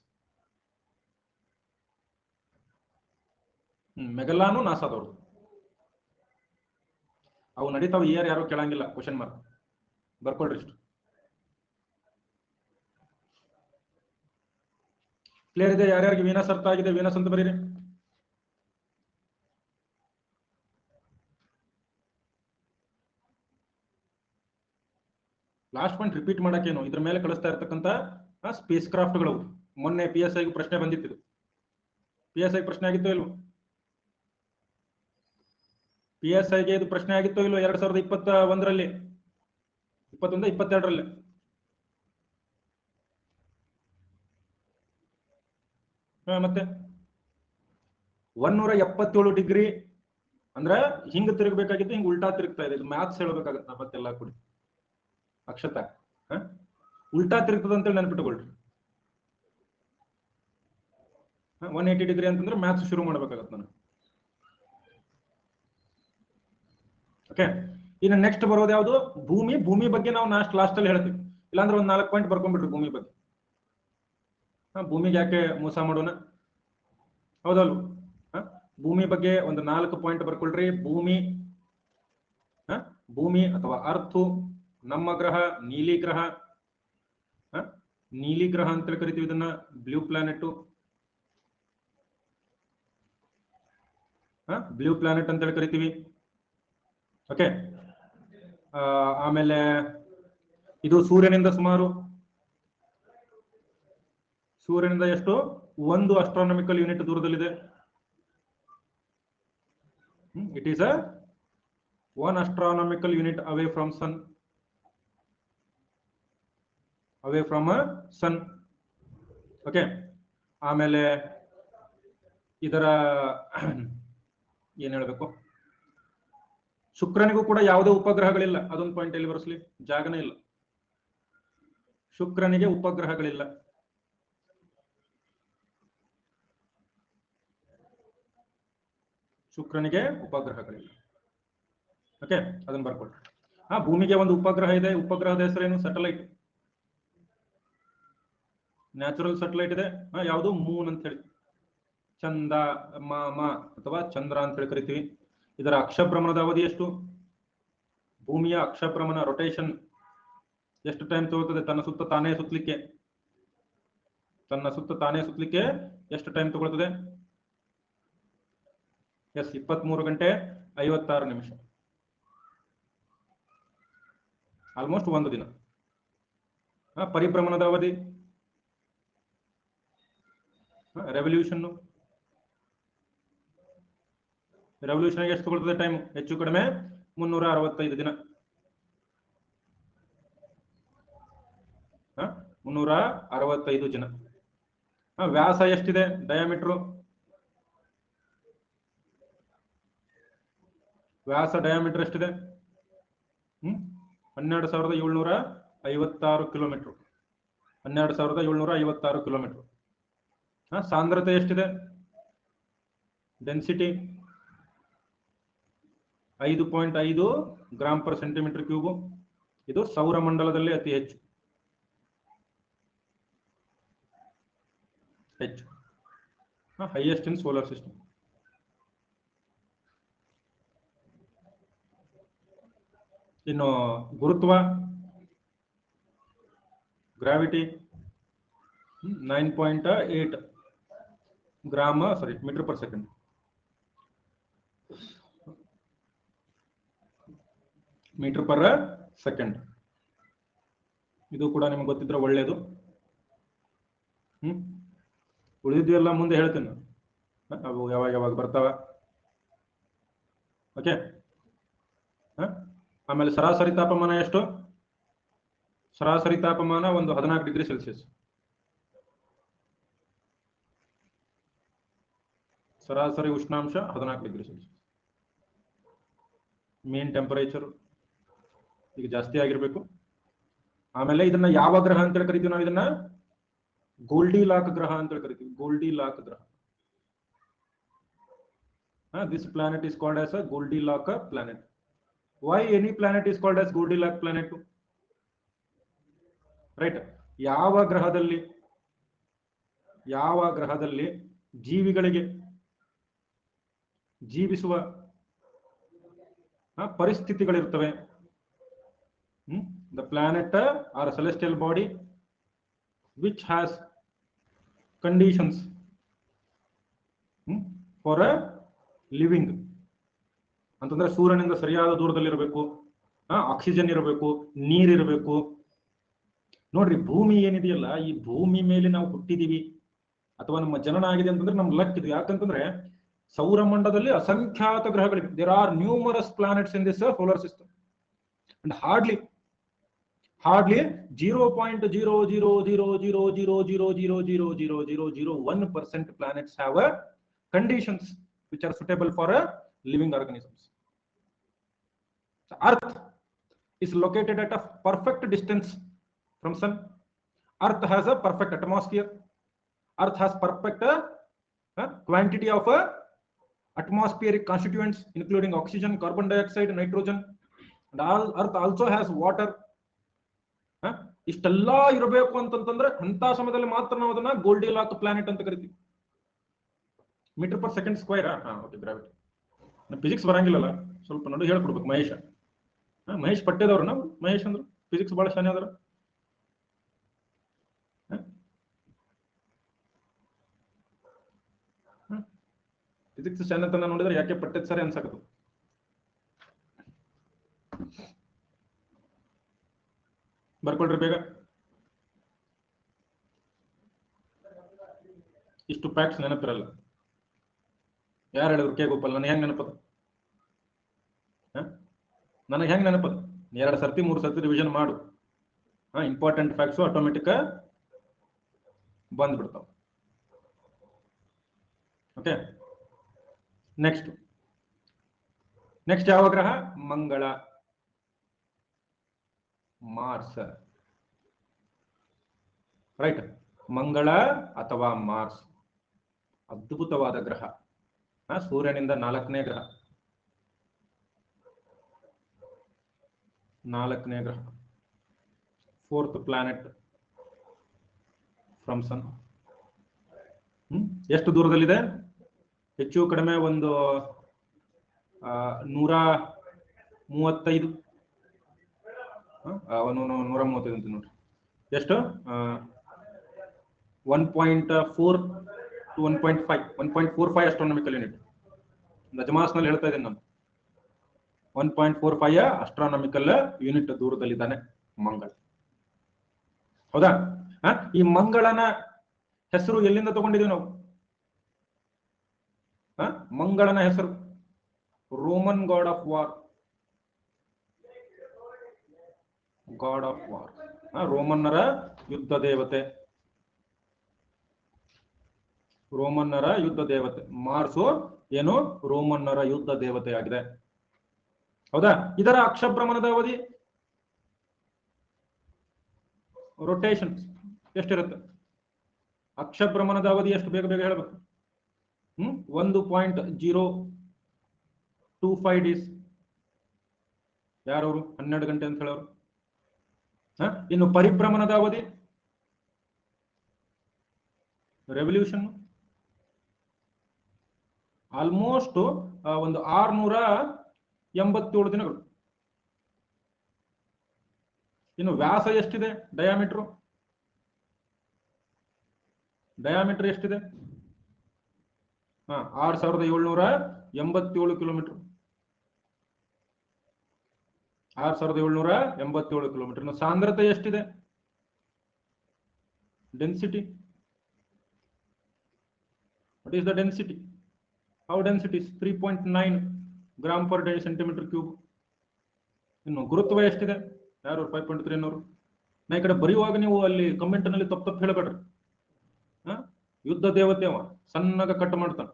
ಮೆಗಲಾನು ನಾಸಾದವರು. ಅವು ನಡೀತಾವ, ಇಯರ್ ಯಾರು ಕೇಳಂಗಿಲ್ಲ, ಕ್ವಶನ್ ಮಾರ್ಕ್. ಬರ್ಕೊಳ್ರಿ ಇಷ್ಟು. ಕ್ಲಿಯರ್ ಇದೆ? ಯಾರ್ಯಾರಿಗೆ ವೀನಸ್ ಅರ್ಥ ಆಗಿದೆ ವೀನಸ್ ಅಂತ ಬರೀರಿ. ಲಾಸ್ಟ್ ಪಾಯಿಂಟ್ ರಿಪೀಟ್ ಮಾಡಕ್ಕೇನು, ಇದ್ರ ಮೇಲೆ ಕಳಿಸ್ತಾ ಇರ್ತಕ್ಕಂಥ ಸ್ಪೇಸ್ ಕ್ರಾಫ್ಟ್ಗಳು. ಮೊನ್ನೆ PSI ಪ್ರಶ್ನೆ ಬಂದಿತ್ತು. PSI ಪ್ರಶ್ನೆ ಆಗಿತ್ತೋ ಇಲ್ವೋ? PSIಗೆ ಇದು ಪ್ರಶ್ನೆ ಆಗಿತ್ತೋ ಇಲ್ವೋ 2021ರಲ್ಲಿ, 22ರಲ್ಲಿ? ಮತ್ತೆ 177 ಡಿಗ್ರಿ ಅಂದ್ರೆ ಹಿಂಗ್ ತಿರುಗಬೇಕಾಗಿತ್ತು, ಹಿಂಗ್ ಉಲ್ಟಾ ತಿರುಗ್ತಾ ಇದೆ. ಇದು ಮ್ಯಾಥ್ಸ್ ಹೇಳ್ಬೇಕಾಗತ್ತ ಮತ್ತೆಲ್ಲ ಕೂಡಿ. ಅಕ್ಷತಾ ಉಲ್ಟಾ ತಿರುಗ್ತದ ಅಂತೇಳಿ ನೆನ್ಪಿಟ್ಟುಕೊಳ್ರಿ. 180 ಡಿಗ್ರಿ ಅಂತಂದ್ರೆ ಮ್ಯಾಥ್ಸ್ ಶುರು ಮಾಡ್ಬೇಕಾಗತ್ತ ನಾನು. ಓಕೆ, ಇನ್ನು ನೆಕ್ಸ್ಟ್ ಬರೋದು ಯಾವುದು? ಭೂಮಿ. ಭೂಮಿ ಬಗ್ಗೆ ನಾವು ಲಾಸ್ಟ್ ಅಲ್ಲಿ ಹೇಳ್ತೀವಿ, ಇಲ್ಲಾಂದ್ರೆ ಒಂದ್ 4 ಪಾಯಿಂಟ್ ಬರ್ಕೊಂಡ್ಬಿಟ್ರಿ ಭೂಮಿ ಬಗ್ಗೆ. ಭೂಮಿಗೆ ಯಾಕೆ ಮೋಸ ಮಾಡೋಣ, ಹೌದಲ್ವ? ಭೂಮಿ ಬಗ್ಗೆ ಒಂದು 4 ಪಾಯಿಂಟ್ ಬರ್ಕೊಳ್ರಿ. ಭೂಮಿ ಅಥವಾ ಅರ್ಥು, ನಮ್ಮ ಗ್ರಹ, ನೀಲಿ ಗ್ರಹ. ನೀಲಿ ಗ್ರಹ ಅಂತೇಳಿ ಕರಿತೀವಿ ಇದನ್ನ, ಬ್ಲೂ ಪ್ಲಾನೆಟ್. ಬ್ಲೂ ಪ್ಲಾನೆಟ್ ಅಂತೇಳಿ ಕರಿತೀವಿ. ಓಕೆ, ಆಮೇಲೆ ಇದು ಸೂರ್ಯನಿಂದ ಎಷ್ಟು 1 ಅಸ್ಟ್ರಾನಮಿಕಲ್ ಯೂನಿಟ್ ದೂರದಲ್ಲಿದೆ. It is 1 astronomical unit away from sun. Away from sun. Okay, ಆಮೇಲೆ ಇದರ ಏನ್ ಹೇಳ್ಬೇಕು, ಶುಕ್ರನಿಗೂ ಕೂಡ ಯಾವುದೇ ಉಪಗ್ರಹಗಳಿಲ್ಲ. ಅದೊಂದು ಪಾಯಿಂಟ್ ಎಲ್ಲಿ ಬರೆಸಲಿ, ಜಾಗನೇ ಇಲ್ಲ. ಶುಕ್ರನಿಗೆ ಉಪಗ್ರಹಗಳಿಲ್ಲ. ಶುಕ್ರನಿಗೆ ಉಪಗ್ರಹಗಳಿಲ್ಲ. ಓಕೆ, ಅದನ್ನ ಬರ್ಕೊಳ್ರಿ. ಭೂಮಿಗೆ ಒಂದು ಉಪಗ್ರಹ ಇದೆ. ಉಪಗ್ರಹದ ಹೆಸರೇನು? ಸ್ಯಾಟಲೈಟ್. ನ್ಯಾಚುರಲ್ ಸ್ಯಾಟಲೈಟ್ ಇದೆ. ಯಾವುದು? ಮೂನ್ ಅಂತ ಹೇಳಿ, ಚಂದ ಮಾಮ ಅಥವಾ ಚಂದ್ರ ಅಂತ ಹೇಳಿ ಕರಿತೀವಿ. ಇದರ ಅಕ್ಷಭ್ರಮಣದ ಅವಧಿ ಎಷ್ಟು? ಭೂಮಿಯ ಅಕ್ಷಭ್ರಮಣ, ರೊಟೇಷನ್ ಎಷ್ಟು ಟೈಮ್ ತಗೊಳ್ತದೆ ತನ್ನ ಸುತ್ತ ತಾನೇ ಸುತ್ತಲಿಕ್ಕೆ? ತನ್ನ ಸುತ್ತ ತಾನೇ ಸುತ್ತಲಿಕ್ಕೆ ಎಷ್ಟು ಟೈಮ್ ತಗೊಳ್ತದೆ? ಎಸ್, 23 ಗಂಟೆ 56 ನಿಮಿಷ. ಆಲ್ಮೋಸ್ಟ್ ಒಂದು ದಿನ. ಪರಿಭ್ರಮಣದ ಅವಧಿ, ರೆವಲ್ಯೂಷನ್ ಎಷ್ಟು ತಗೊಳ್ತದೆ ಟೈಮ್? ಹೆಚ್ಚು ಕಡಿಮೆ 365 ದಿನ. 365 ದಿನ. ವ್ಯಾಸ ಎಷ್ಟಿದೆ? ಡಯಾಮೀಟರ್, ವ್ಯಾಸ ಡಯಾಮೀಟರ್ ಎಷ್ಟಿದೆ? 12,756 ಕಿಲೋಮೀಟರ್. 12,756 ಕಿಲೋಮೀಟರ್. ಸಾಂದ್ರತೆ ಎಷ್ಟಿದೆ? Density 5.5 gram per centimetre cube. ಇದು ಸೌರಮಂಡಲದಲ್ಲಿ ಅತಿ ಹೆಚ್ಚು. Highest in solar system. ಇನ್ನು ಗುರುತ್ವ, gravity 9.8 metre per second. Metre per second. ಇದು ಕೂಡ ನಿಮ್ಗೆ ಗೊತ್ತಿದ್ರೆ ಒಳ್ಳೇದು. ಉಳಿದಿದ್ದೆಲ್ಲ ಮುಂದೆ ಹೇಳ್ತೇನೆ, ಅವು ಯಾವಾಗ ಬರ್ತಾವ. ಓಕೆ, ಆಮೇಲೆ ಸರಾಸರಿ ತಾಪಮಾನ ಎಷ್ಟು? ಸರಾಸರಿ ತಾಪಮಾನ ಒಂದು 14 ಡಿಗ್ರಿ ಸೆಲ್ಸಿಯಸ್. ಸರಾಸರಿ ಉಷ್ಣಾಂಶ 14 ಡಿಗ್ರಿ ಸೆಲ್ಸಿಯಸ್. ಮೇನ್ ಟೆಂಪರೇಚರ್ ಈಗ ಜಾಸ್ತಿ ಆಗಿರ್ಬೇಕು. ಆಮೇಲೆ ಇದನ್ನ ಯಾವ ಗ್ರಹ ಅಂತೇಳಿ ಕರಿತೀವಿ ನಾವು? ಇದನ್ನ ಗೋಲ್ಡಿಲಾಕ್ ಗ್ರಹ ಅಂತೇಳಿ ಕರಿತೀವಿ. ಗೋಲ್ಡಿಲಾಕ್ ಗ್ರಹ. This planet is called as a Goldilocks planet. Why any planet is called as Goldilocks planet? Right? ಯಾವ ಗ್ರಹದಲ್ಲಿ ಜೀವಿಗಳಿಗೆ ಜೀವಿಸುವ ಪರಿಸ್ಥಿತಿಗಳಿರ್ತವೆ. The planet or a celestial body which has conditions for a living. ಅಂತಂದ್ರೆ ಸೂರ್ಯನಿಂದ ಸರಿಯಾದ ದೂರದಲ್ಲಿರಬೇಕು, ಆಕ್ಸಿಜನ್ ಇರಬೇಕು, ನೀರಿರಬೇಕು. ನೋಡ್ರಿ, ಭೂಮಿ ಏನಿದೆಯಲ್ಲ, ಈ ಭೂಮಿ ಮೇಲೆ ನಾವು ಹುಟ್ಟಿದೀವಿ ಅಥವಾ ನಮ್ಮ ಜನನ ಆಗಿದೆ ಅಂತಂದ್ರೆ ನಮ್ ಲಕ್ ಇದು. ಯಾಕಂತಂದ್ರೆ ಸೌರಮಂಡಲದಲ್ಲಿ ಅಸಂಖ್ಯಾತ ಗ್ರಹಗಳಿವೆ. There are numerous planets in this solar system and hardly 0.00000000001% planets have conditions which are suitable for living organisms. So Earth is located at a perfect distance from Sun. Earth has a perfect atmosphere. Earth has perfect quantity of atmospheric constituents including oxygen, carbon dioxide, nitrogen, and Earth also has water. ಇಷ್ಟೆಲ್ಲ ಇರಬೇಕು ಅಂತಂದ್ರೆ ಅಂತ ಸಮಯದಲ್ಲಿ ಮಾತ್ರ ನಾವು ಅದನ್ನ ಗೋಲ್ಡಿಲಾಕ್ planet ಅಂತ ಕರಿತೀವಿ. Metre per second square. Okay, gravity. Physics ಬರಂಗಿಲ್ಲಲ್ಲ, ಸ್ವಲ್ಪ ನೋಡಿ ಹೇಳ್ಕೊಡ್ಬೇಕು. ಮಹೇಶ್ ಪಟ್ಟೇದವ್ರು ನಾವು. ಮಹೇಶ್ ಅಂದ್ರು ಫಿಸಿಕ್ಸ್ ಬಹಳ ಶಾನೆ ಅದ್ರ. ಫಿಸಿಕ್ಸ್ ಶಾನೆ ಅಂತ ನೋಡಿದ್ರೆ ಯಾಕೆ ಪಟ್ಟೇದ್ ಸರಿ ಅನ್ಸಕತ್ತು. ಬರ್ಕೊಳ್ರಿ ಬೇಗ. ಇಷ್ಟು ಫ್ಯಾಕ್ಟ್ಸ್ ನೆನಪಿರಲ್ಲ. ಯಾರು ಹೇಳಿದ್ರು? ಕೆ ಗೋಪಾಲ್. ನನಗೆ ಹೆಂಗ್ ನೆನಪದ? ನನಗೆ ಹೆಂಗ್ ನೆನಪದ? 2 ಸರ್ತಿ 3 ಸರ್ತಿ ರಿವಿಷನ್ ಮಾಡು. ಇಂಪಾರ್ಟೆಂಟ್ ಫ್ಯಾಕ್ಟ್ಸ್ ಆಟೋಮೆಟಿಕ್ ಬಂದ್ಬಿಡ್ತಾವ. ಓಕೆ, ನೆಕ್ಸ್ಟ್ ಯಾವ ಗ್ರಹ? ಮಂಗಳ, ಮಾರ್ಸ್. ರೈಟ್, ಮಂಗಳ ಅಥವಾ ಮಾರ್ಸ್ ಅದ್ಭುತವಾದ ಗ್ರಹ. ಸೂರ್ಯನಿಂದ 4ನೇ ಗ್ರಹ, 4th ಪ್ಲಾನೆಟ್ ಫ್ರಮ್ ಸನ್. ಎಷ್ಟು ದೂರದಲ್ಲಿದೆ? ಹೆಚ್ಚು ಕಡಿಮೆ ಒಂದು 135 135 ಅಂತ ನೋಡ್ರಿ. ಎಷ್ಟು? 1.4 to 1.45 ಅಸ್ಟ್ರಾನಮಿಕಲ್ ಯೂನಿಟ್. ನಜಮಾಸ್ ನಲ್ಲಿ ಹೇಳ್ತಾ ಇದ್ದೇನೆ ನಾನು. 1.45 ಅಸ್ಟ್ರಾನಮಿಕಲ್ ಯೂನಿಟ್ ದೂರದಲ್ಲಿದ್ದಾನೆ ಮಂಗಳ. ಹೌದಾ? ಈ ಮಂಗಳನ ಹೆಸರು ಎಲ್ಲಿಂದ ತಗೊಂಡಿದ್ದೀವಿ ನಾವು? ಮಂಗಳನ ಹೆಸರು ರೋಮನ್ ಗಾಡ್ ಆಫ್ ವಾರ್. ರೋಮನ್ನರ ಯುದ್ಧ ದೇವತೆ. ಮಾರ್ಸು ಏನು? ರೋಮನ್ನರ ಯುದ್ಧ ದೇವತೆ ಆಗಿದೆ. ಹೌದಾ? ಇದರ ಅಕ್ಷಭ್ರಮಣದ ಅವಧಿ, ರೊಟೇಷನ್ ಎಷ್ಟಿರುತ್ತೆ? ಅಕ್ಷಭ್ರಮಣದ ಅವಧಿ ಎಷ್ಟು? ಬೇಗ ಹೇಳಬೇಕು. 1.025 ಡೇಸ್. ಯಾರವರು? 12 ಗಂಟೆ ಅಂತ ಹೇಳೋರು. ಇನ್ನು ಪರಿಭ್ರಮಣದ ಅವಧಿ, ರೆವಲ್ಯೂಷನ್ ಆಲ್ಮೋಸ್ಟ್ ಒಂದು 687 ದಿನಗಳು. ಇನ್ನು ವ್ಯಾಸ ಎಷ್ಟಿದೆ? ಡಯಾಮೀಟರ್ ಎಷ್ಟಿದೆ? 6787 ಕಿಲೋಮೀಟರ್. 6787 ಕಿಲೋಮೀಟರ್. ಸಾಂದ್ರತೆ ಎಷ್ಟಿದೆ? Density. What is the density? How density is 3.9 gram per centimetre cube. ಇನ್ನು ಗುರುತ್ವ ಎಷ್ಟಿದೆ? ಯಾರು? 5.3 ಅನ್ನೋರು. ನಾ ಈ ಕಡೆ ಬರೆಯುವಾಗ ನೀವು ಅಲ್ಲಿ ಕಮೆಂಟ್ ನಲ್ಲಿ ತಪ್ಪು ಹೇಳಬೇಡ್ರಿ. ಯುದ್ಧ ದೇವತೆ ಅವ, ಸಣ್ಣಗ ಕಟ್ ಮಾಡ್ತಾನ.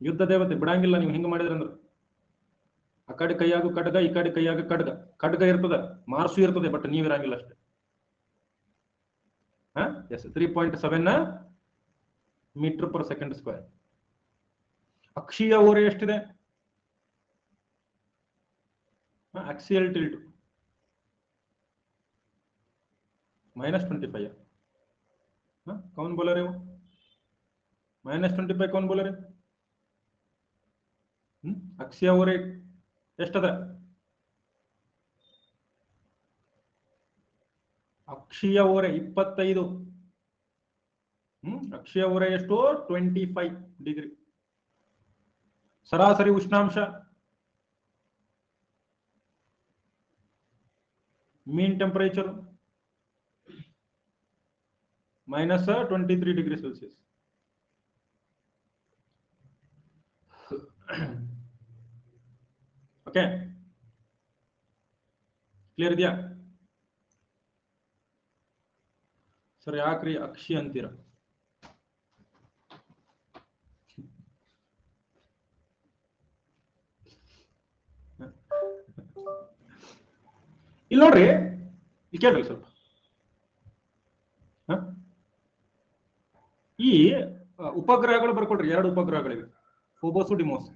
ಯುದ್ಧ ದೇವತೆ ಬಿಡಂಗಿಲ್ಲ ನೀವು ಹಿಂಗ ಮಾಡಿದ್ರಿ ಅಂದ್ರೆ. ಆ ಕಡೆ ಕೈಯಾಗ ಖಡ್ಗ, ಈ ಕಡೆ ಕೈಯಾಗ ಖಡ್ಗ ಇರ್ತದ, ಮಾರ್ಸು ಇರ್ತದೆ, ಬಟ್ ನೀವಿರಂಗಿಲ್ಲ ಅಷ್ಟೇ. 3.7 ಮೀಟರ್ ಪರ್ ಸೆಕೆಂಡ್ ಸ್ಕ್ವೇರ್. ಅಕ್ಷೀಯ ಓರೆ ಎಷ್ಟಿದೆ? axial tilt -25 कौन बोला रहे हो? -25 कौन बोला रहे? अक्षीय ओरे ಎಷ್ಟದ? ಅಕ್ಷೀಯ ಓರೆ 25. ಅಕ್ಷೀಯ ಓರೆ ಎಷ್ಟು? 25 ಡಿಗ್ರಿ. ಸರಾಸರಿ ಉಷ್ಣಾಂಶ, mean temperature -23 degree Celsius. Okay, clear ಇದೆಯಾ ಸರ್? ಯಾಕ್ರಿ ಅಕ್ಷಿ ಅಂತೀರ? ಇಲ್ಲಿ ನೋಡ್ರಿ, ಇಲ್ಲಿ ಕೇಳ್ರಿ ಸ್ವಲ್ಪ. ಈ ಉಪಗ್ರಹಗಳು ಬರ್ಕೊಡ್ರಿ. 2 ಉಪಗ್ರಹಗಳಿವೆ, Phobos Deimos.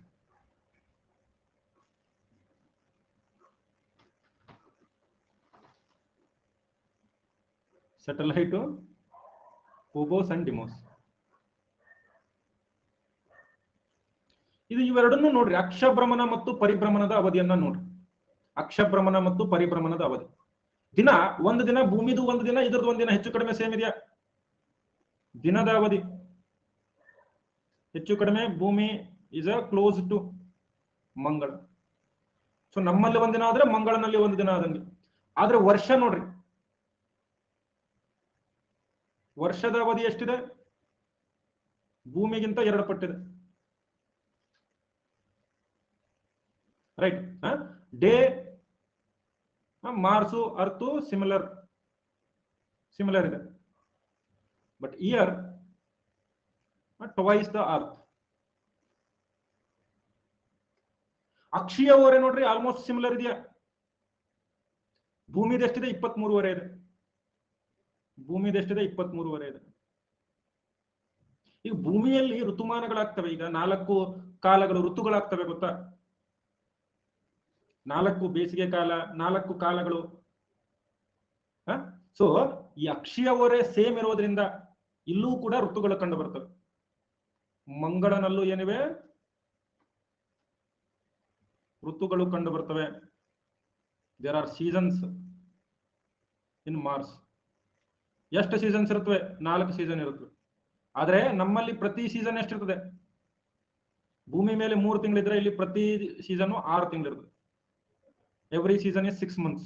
Satellite Phobos and Deimos. ಇದು ಇವೆರಡನ್ನು ನೋಡ್ರಿ. ಅಕ್ಷಭ್ರಮಣ ಮತ್ತು ಪರಿಭ್ರಮಣದ ಅವಧಿಯನ್ನ ನೋಡ್ರಿ. ಅಕ್ಷಭ್ರಮಣ ಮತ್ತು ಪರಿಭ್ರಮಣದ ಅವಧಿ ಒಂದು ದಿನ ಭೂಮಿದು, ಒಂದು ದಿನ ಇದ್ರದ್ದು, ಒಂದು ದಿನ ಹೆಚ್ಚು ಕಡಿಮೆ ಸೇಮ್ ಇದೆಯಾ? ದಿನದ ಅವಧಿ ಹೆಚ್ಚು ಕಡಿಮೆ ಭೂಮಿ ಇಸ್ ಕ್ಲೋಸ್ ಟು ಮಂಗಳ. ಸೊ ನಮ್ಮಲ್ಲಿ ಒಂದಿನ ಆದ್ರೆ ಮಂಗಳನಲ್ಲಿ ಒಂದು ದಿನ ಆದಂಗೆ. ಆದ್ರೆ ವರ್ಷ ನೋಡ್ರಿ, ವರ್ಷದ ಅವಧಿ ಎಷ್ಟಿದೆ? ಭೂಮಿಗಿಂತ 2 ಪಟ್ಟಿದೆ. Right. Day Mars earth similar ಇದೆ, but year twice the earth. ಅಕ್ಷೀಯ ಓರೆ ನೋಡ್ರಿ ಆಲ್ಮೋಸ್ಟ್ ಸಿಮಿಲರ್ ಇದೆಯಾ? ಭೂಮಿದ ಎಷ್ಟಿದೆ? 23.5 ಇದೆ. ಭೂಮಿದ ಎಷ್ಟಿದೆ? 23.5 ಇದೆ. ಈಗ ಭೂಮಿಯಲ್ಲಿ ಋತುಮಾನಗಳಾಗ್ತವೆ. ಈಗ 4 ಕಾಲಗಳು ಋತುಗಳಾಗ್ತವೆ ಗೊತ್ತಾ? 4 ಬೇಸಿಗೆ ಕಾಲ, 4 ಕಾಲಗಳು. ಸೊ ಈ ಅಕ್ಷೀಯ ಓರೆ ಸೇಮ್ ಇರೋದ್ರಿಂದ ಇಲ್ಲೂ ಕೂಡ ಋತುಗಳು ಕಂಡು ಬರ್ತವೆ. ಮಂಗಳನಲ್ಲೂ ಏನಿವೆ? ಋತುಗಳು ಕಂಡು ಬರ್ತವೆ. There are seasons in Mars. ಎಷ್ಟು ಸೀಸನ್ಸ್ ಇರುತ್ತವೆ? 4 ಸೀಸನ್ ಇರುತ್ತವೆ. ಆದ್ರೆ ನಮ್ಮಲ್ಲಿ ಪ್ರತಿ ಸೀಸನ್ ಎಷ್ಟಿರ್ತದೆ? ಭೂಮಿ ಮೇಲೆ 3 ತಿಂಗಳಿದ್ರೆ ಇಲ್ಲಿ ಪ್ರತಿ ಸೀಸನ್ 6 ತಿಂಗಳಿರ್ತದೆ. Every season is 6 months.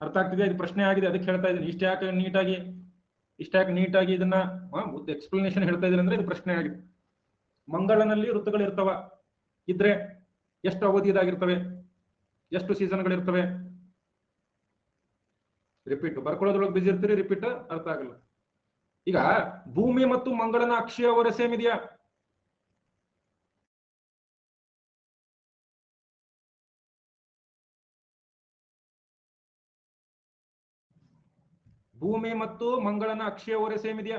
ಅರ್ಥ ಆಗ್ತಿದೆ? ಇದು ಪ್ರಶ್ನೆ ಆಗಿದೆ, ಅದಕ್ಕೆ ಹೇಳ್ತಾ ಇದ್ದೀನಿ. ಇಷ್ಟ್ಯಾಕೆ ನೀಟಾಗಿ ಇದನ್ನ ಎಕ್ಸ್ಪ್ಲನೇಷನ್ ಹೇಳ್ತಾ ಇದ್ದೀನಿ ಅಂದ್ರೆ ಇದು ಪ್ರಶ್ನೆ ಆಗಿದೆ. ಮಂಗಳನಲ್ಲಿ ಋತುಗಳು ಇರ್ತವ ಇದ್ರೆ ಎಷ್ಟು ಅವಧಿಯದಾಗಿರ್ತವೆ? ಎಷ್ಟು ಸೀಸನ್ಗಳಿರ್ತವೆ? ರಿಪೀಟ್ ಬರ್ಕೊಳ್ಳೋದ್ರೊಳಗೆ ಬಿಸಿ ಇರ್ತೀರಿ, ರಿಪೀಟ್ ಅರ್ಥ ಆಗಲ್ಲ. ಈಗ ಭೂಮಿ ಮತ್ತು ಮಂಗಳನ ಅಕ್ಷೀಯ ಓರೆ ಸೇಮ್ ಇದೆಯಾ? ಭೂಮಿ ಮತ್ತು ಮಂಗಳನ ಅಕ್ಷೀಯ ಓರೆ ಸೇಮ್ ಇದೆಯಾ?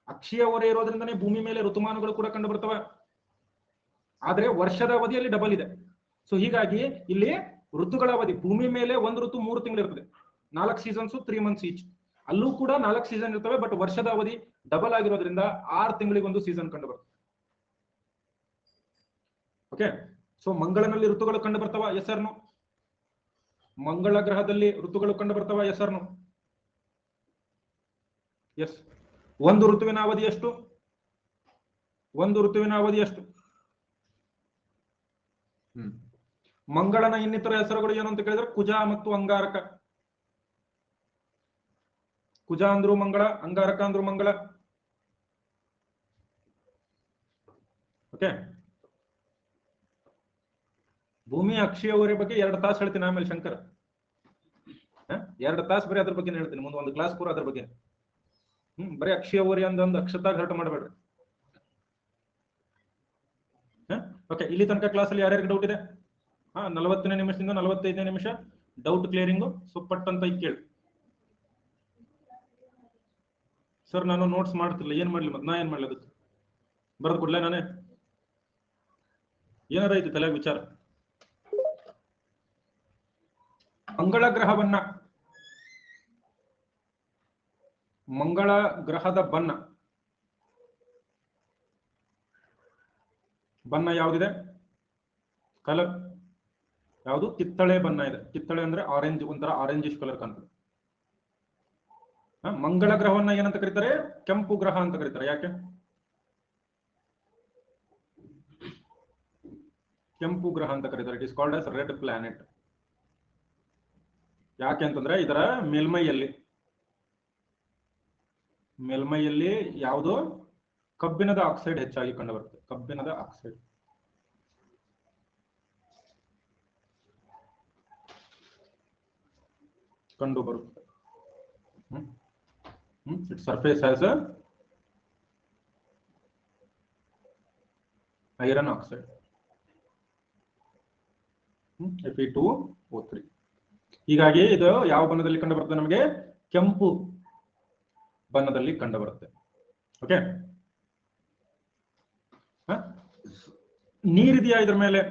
ಅಕ್ಷೀಯ ಓರೆ ಇರೋದ್ರಿಂದನೇ ಭೂಮಿ ಮೇಲೆ ಋತುಮಾನಗಳು ಕೂಡ ಕಂಡು ಬರ್ತವ. ಆದ್ರೆ ವರ್ಷದ ಅವಧಿಯಲ್ಲಿ ಡಬಲ್ ಇದೆ. ಸೊ ಹೀಗಾಗಿ ಇಲ್ಲಿ ಋತುಗಳ ಅವಧಿ ಭೂಮಿ ಮೇಲೆ ಒಂದು ಋತು 3 ತಿಂಗಳು ಇರ್ತದೆ. 4 ಸೀಸನ್ಸ್ 3 months ಈಚ್. ಅಲ್ಲೂ ಕೂಡ 4 ಸೀಸನ್ ಇರ್ತವೆ, ಬಟ್ ವರ್ಷದ ಅವಧಿ ಡಬಲ್ ಆಗಿರೋದ್ರಿಂದ 6 ತಿಂಗಳಿಗೊಂದು ಸೀಸನ್ ಕಂಡು ಬರ್ತದೆ. ಓಕೆ, ಸೊ ಮಂಗಳನಲ್ಲಿ ಋತುಗಳು ಕಂಡು ಬರ್ತವ? Yes or no? ಮಂಗಳ ಗ್ರಹದಲ್ಲಿ ಋತುಗಳು ಕಂಡು ಬರ್ತವ? Yes or no? ಎಸ್. ಒಂದು ಋತುವಿನ ಅವಧಿ ಎಷ್ಟು? ಮಂಗಳನ ಇನ್ನಿತರ ಹೆಸರುಗಳು ಏನು ಅಂತ ಕೇಳಿದ್ರೆ ಕುಜ ಮತ್ತು ಅಂಗಾರಕ. ಕುಜ ಅಂದ್ರು ಮಂಗಳ, ಅಂಗಾರಕ ಅಂದ್ರು ಮಂಗಳ. ಓಕೆ, ಭೂಮಿ ಅಕ್ಷೀಯ ಓರೆ ಬಗ್ಗೆ 2 ತಾಸು ಹೇಳ್ತೀನಿ ಆಮೇಲೆ ಶಂಕರ. 2 ತಾಸು ಬರೀ ಅದ್ರ ಬಗ್ಗೆ ಹೇಳ್ತೀನಿ, ಮುಂದೆ ಒಂದು ಕ್ಲಾಸ್ ಪೂರ ಅದ್ರ ಬಗ್ಗೆ. ಬರೀ ಅಕ್ಷೀಯ ಓರೆ ಅಂದೊಂದು ಅಕ್ಷತಾಗ ಹರಟ ಮಾಡಬೇಡ್ರಿ. ಓಕೆ, ಇಲ್ಲಿ ತನಕ ಕ್ಲಾಸ್ ಅಲ್ಲಿ ಯಾರ್ಯಾರಿಗೆ ಡೌಟ್ ಇದೆ? 40ನೇ ನಿಮಿಷದಿಂದ 45ನೇ ನಿಮಿಷ ಡೌಟ್ ಕ್ಲಿಯರಿಂಗು. ಸೊ ಪಟ್ ಅಂತ ಈಗ ಕೇಳಿ. ಸರ್ ನಾನು ನೋಟ್ಸ್ ಮಾಡ್ತಿಲ್ಲ, ಏನ್ ಮಾಡ್ಲಿ? ಮತ್ತೆ ನಾ ಏನ್ ಮಾಡ್ಲಿ? ಅದಕ್ಕೆ ಬರೆದು ಕೊಡ್ಲೇ ನಾನೇ? ಏನಾರ ಐತಿ ತಲೆ ವಿಚಾರ? ಮಂಗಳ ಗ್ರಹದ ಬಣ್ಣ ಯಾವ್ದಿದೆ? ಕಲರ್ ಯಾವುದು? ಕಿತ್ತಳೆ ಬಣ್ಣ ಇದೆ. ಕಿತ್ತಳೆ ಅಂದ್ರೆ ಆರೆಂಜ್, ಒಂಥರ ಆರೆಂಜಿಶ್ ಕಲರ್ ಕಾಣ್ತದೆ. ಮಂಗಳ ಗ್ರಹವನ್ನ ಏನಂತ ಕರೀತಾರೆ? ಕೆಂಪು ಗ್ರಹ ಅಂತ ಕರೀತಾರೆ. ಯಾಕೆ ಕೆಂಪು ಗ್ರಹ ಅಂತ ಕರೀತಾರೆ? It is called as red planet. ಯಾಕೆ ಅಂತಂದ್ರೆ ಇದರ ಮೇಲ್ಮೈಯಲ್ಲಿ ಯಾವುದು? ಕಬ್ಬಿಣದ ಆಕ್ಸೈಡ್ ಹೆಚ್ಚಾಗಿ ಕಂಡು ಬರುತ್ತೆ. ಕಬ್ಬಿಣದ ಆಕ್ಸೈಡ್ ಕಂಡು ಬರುತ್ತೆ. Its surface has a iron oxide, Fe2O3. ಹೀಗಾಗಿ ಇದು ಯಾವ ಬಣ್ಣದಲ್ಲಿ ಕಂಡು ಬರುತ್ತೆ? ನಮಗೆ ಕೆಂಪು ಬಣ್ಣದಲ್ಲಿ ಕಂಡು ಬರುತ್ತೆ. ಓಕೆ, ನೀರಿದೆಯಾ ಇದ್ರ ಮೇಲೆ?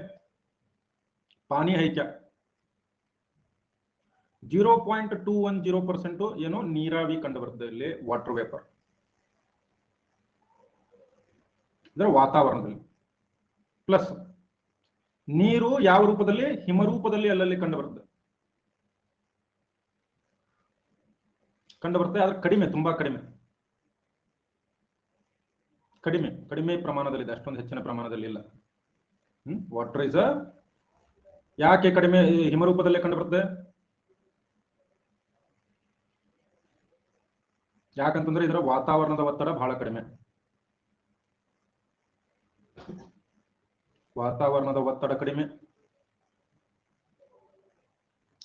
ಪಾನಿ ಹೈಕ್ಯ 0.210% ಏನು ನೀರಾವಿ ಕಂಡು ಬರ್ತದೆ ಇಲ್ಲಿ, ವಾಟರ್ ವೇಪರ್. ಅಂದ್ರೆ ವಾತಾವರಣದಲ್ಲಿ. ಪ್ಲಸ್ ನೀರು ಯಾವ ರೂಪದಲ್ಲಿ? ಹಿಮರೂಪದಲ್ಲಿ ಅಲ್ಲಲ್ಲಿ ಕಂಡು ಬರ್ತದೆ. ಆದ್ರೆ ಕಡಿಮೆ, ತುಂಬಾ ಕಡಿಮೆ ಪ್ರಮಾಣದಲ್ಲಿದೆ, ಅಷ್ಟೊಂದು ಹೆಚ್ಚಿನ ಪ್ರಮಾಣದಲ್ಲಿ ಇಲ್ಲ. ವಾಟರ್ ಇಸ್ ಯಾಕೆ ಕಡಿಮೆ ಹಿಮರೂಪದಲ್ಲೇ ಕಂಡು ಬರ್ತದೆ? ಯಾಕಂತಂದ್ರೆ ಇದರ ವಾತಾವರಣದ ಒತ್ತಡ ಬಹಳ ಕಡಿಮೆ. ವಾತಾವರಣದ ಒತ್ತಡ ಕಡಿಮೆ,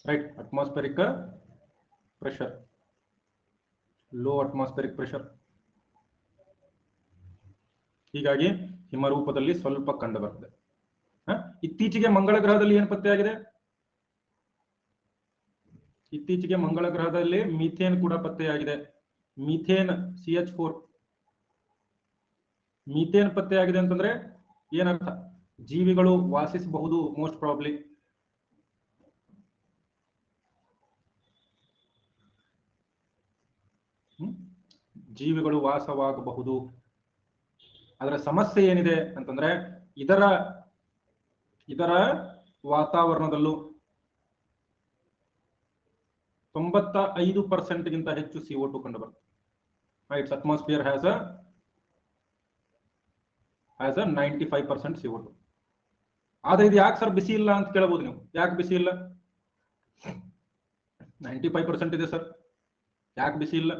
right. Atmospheric pressure, low atmospheric pressure. ಹೀಗಾಗಿ ಹಿಮರೂಪದಲ್ಲಿ ಸ್ವಲ್ಪ ಕಂಡು ಬರ್ತದೆ. ಇತ್ತೀಚೆಗೆ ಮಂಗಳ ಗ್ರಹದಲ್ಲಿ ಏನು ಪತ್ತೆಯಾಗಿದೆ? ಇತ್ತೀಚೆಗೆ ಮಂಗಳ ಗ್ರಹದಲ್ಲಿ ಮೀಥೇನ್ ಕೂಡ ಪತ್ತೆಯಾಗಿದೆ. ಮೀಥೇನ್ CH4 ಮೀಥೇನ್ ಪತ್ತೆಯಾಗಿದೆ ಅಂತಂದ್ರೆ ಏನರ್ಥ? ಜೀವಿಗಳು ವಾಸಿಸಬಹುದು, ಮೋಸ್ಟ್ ಪ್ರಾಬ್ಲಿ. ಜೀವಿಗಳು ವಾಸವಾಗಬಹುದು. ಅದರ ಸಮಸ್ಯೆ ಏನಿದೆ ಅಂತಂದ್ರೆ ಇದರ ವಾತಾವರಣದಲ್ಲೂ 95% ಗಿಂತ ಹೆಚ್ಚು CO2 ಕಂಡು ಬರುತ್ತೆ. It's atmosphere has a 95% CO2. ಆದ್ರೆ ಇದು ಯಾಕೆ ಸರ್ ಬಿಸಿ ಇಲ್ಲ ಅಂತ ಕೇಳಬಹುದು ನೀವು. ಯಾಕೆ ಬಿಸಿ ಇಲ್ಲ? 95% ಇದೆ ಸರ್, ಯಾಕೆ ಬಿಸಿ ಇಲ್ಲ?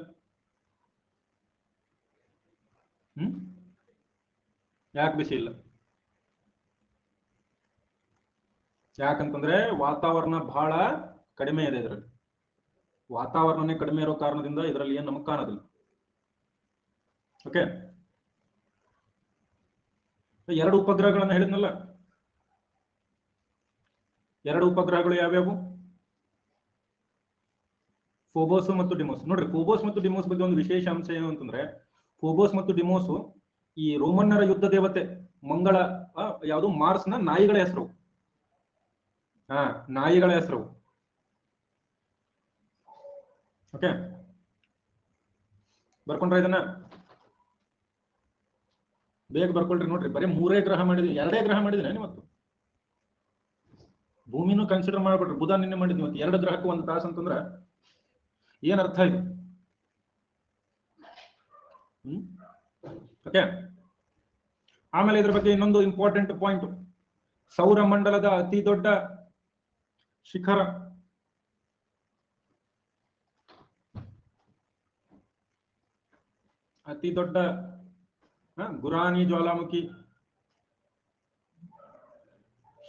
ಯಾಕೆ ಬಿಸಿ ಇಲ್ಲ? ಯಾಕಂತಂದ್ರೆ ವಾತಾವರಣ ಬಹಳ ಕಡಿಮೆ ಇದೆ ಇದರಲ್ಲಿ. ವಾತಾವರಣನೇ ಕಡಿಮೆ ಇರೋ ಕಾರಣದಿಂದ ಇದರಲ್ಲಿ ಏನು ನಮಗೆ ಕಾಣೋದಿಲ್ಲ. ಓಕೆ, 2 ಉಪಗ್ರಹಗಳನ್ನ ಹೇಳಿದ್ನಲ್ಲ. 2 ಉಪಗ್ರಹಗಳು ಯಾವ್ಯಾವು? ಫೋಬೋಸ್ ಮತ್ತು ಡಿಮೋಸ್. ನೋಡ್ರಿ, ಫೋಬೋಸ್ ಮತ್ತು ಡಿಮೋಸ್ ಬಗ್ಗೆ ಒಂದು ವಿಶೇಷ ಅಂಶ ಏನು ಅಂತಂದ್ರೆ, ಫೋಬೋಸ್ ಮತ್ತು ಡಿಮೋಸ್ ಈ ರೋಮನ್ನರ ಯುದ್ಧ ದೇವತೆ ಮಂಗಳ ಯಾವುದು ಮಾರ್ಸ್ನ ನಾಯಿಗಳ ಹೆಸರು. ನಾಯಿಗಳ ಹೆಸರು. ಓಕೆ, ಬರ್ಕೊಂಡ್ರ? ಇದನ್ನ ಬೇಗ ಬರ್ಕೊಳ್ರಿ. ನೋಡ್ರಿ, ಬರೀ 3 ಗ್ರಹ ಮಾಡಿದ್ವಿ, 2 ಗ್ರಹ ಮಾಡಿದಿನಿ ಇವತ್ತು. ಭೂಮಿನೂ ಕನ್ಸಿಡರ್ ಮಾಡ್ಬಿಟ್ರಿ. ಬುಧ ನಿನ್ನೆ ಮಾಡಿದ್ವಿ, ಇವತ್ತು 2 ಗ್ರಹಕ್ಕೆ 1 ತಾಸು ಅಂತಂದ್ರ ಏನ್ ಅರ್ಥ ಇದು? ಓಕೆ, ಆಮೇಲೆ ಇದ್ರ ಬಗ್ಗೆ ಇನ್ನೊಂದು ಇಂಪಾರ್ಟೆಂಟ್ ಪಾಯಿಂಟ್. ಸೌರಮಂಡಲದ ಅತಿ ದೊಡ್ಡ ಶಿಖರ ಗುರಾನಿ ಜ್ವಾಲಾಮುಖಿ